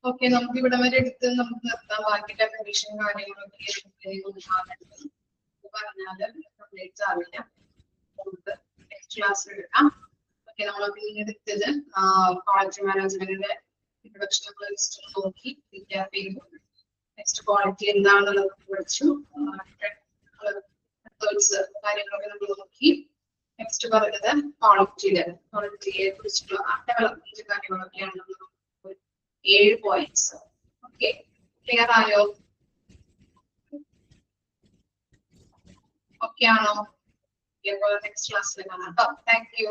ഓക്കെ, നമുക്ക് ഇവിടെ വരെ എടുത്ത് നമുക്ക് നിർത്താം. ബാക്കി ഡെഫിനിഷൻ കാര്യങ്ങളൊക്കെ പറഞ്ഞാല് കംപ്ലീറ്റ് ആവില്ല, നമുക്ക് നെക്സ്റ്റ് ക്ലാസ്സിൽ എടുക്കാം. ഓക്കെ, നമ്മളൊക്കെ ഇനി എടുത്തത് ക്വാളിറ്റി മാനേജ്മെന്റിന്റെ ഇൻട്രൊഡക്ഷൻ നമ്മൾ ജസ്റ്റ് നോക്കി റീക്യാപ്പ് ചെയ്തു. നെക്സ്റ്റ് ക്വാളിറ്റി എന്താണെന്നുള്ളത് പഠിച്ചു, കാര്യങ്ങളൊക്കെ നമ്മൾ നോക്കി. നെക്സ്റ്റ് പറഞ്ഞത് ക്വാളിറ്റിയെ കുറിച്ചിട്ടുള്ള ഡെവലപ്മെന്റ് കാര്യങ്ങളൊക്കെയാണ് നമ്മൾ 7 പോയിന്റ്സ്. ഓക്കെ, ക്ലിയർ ആയോ? ഓക്കെ ആണോ? നെക്സ്റ്റ് ക്ലാസ്സിൽ കാണാം. Thank you.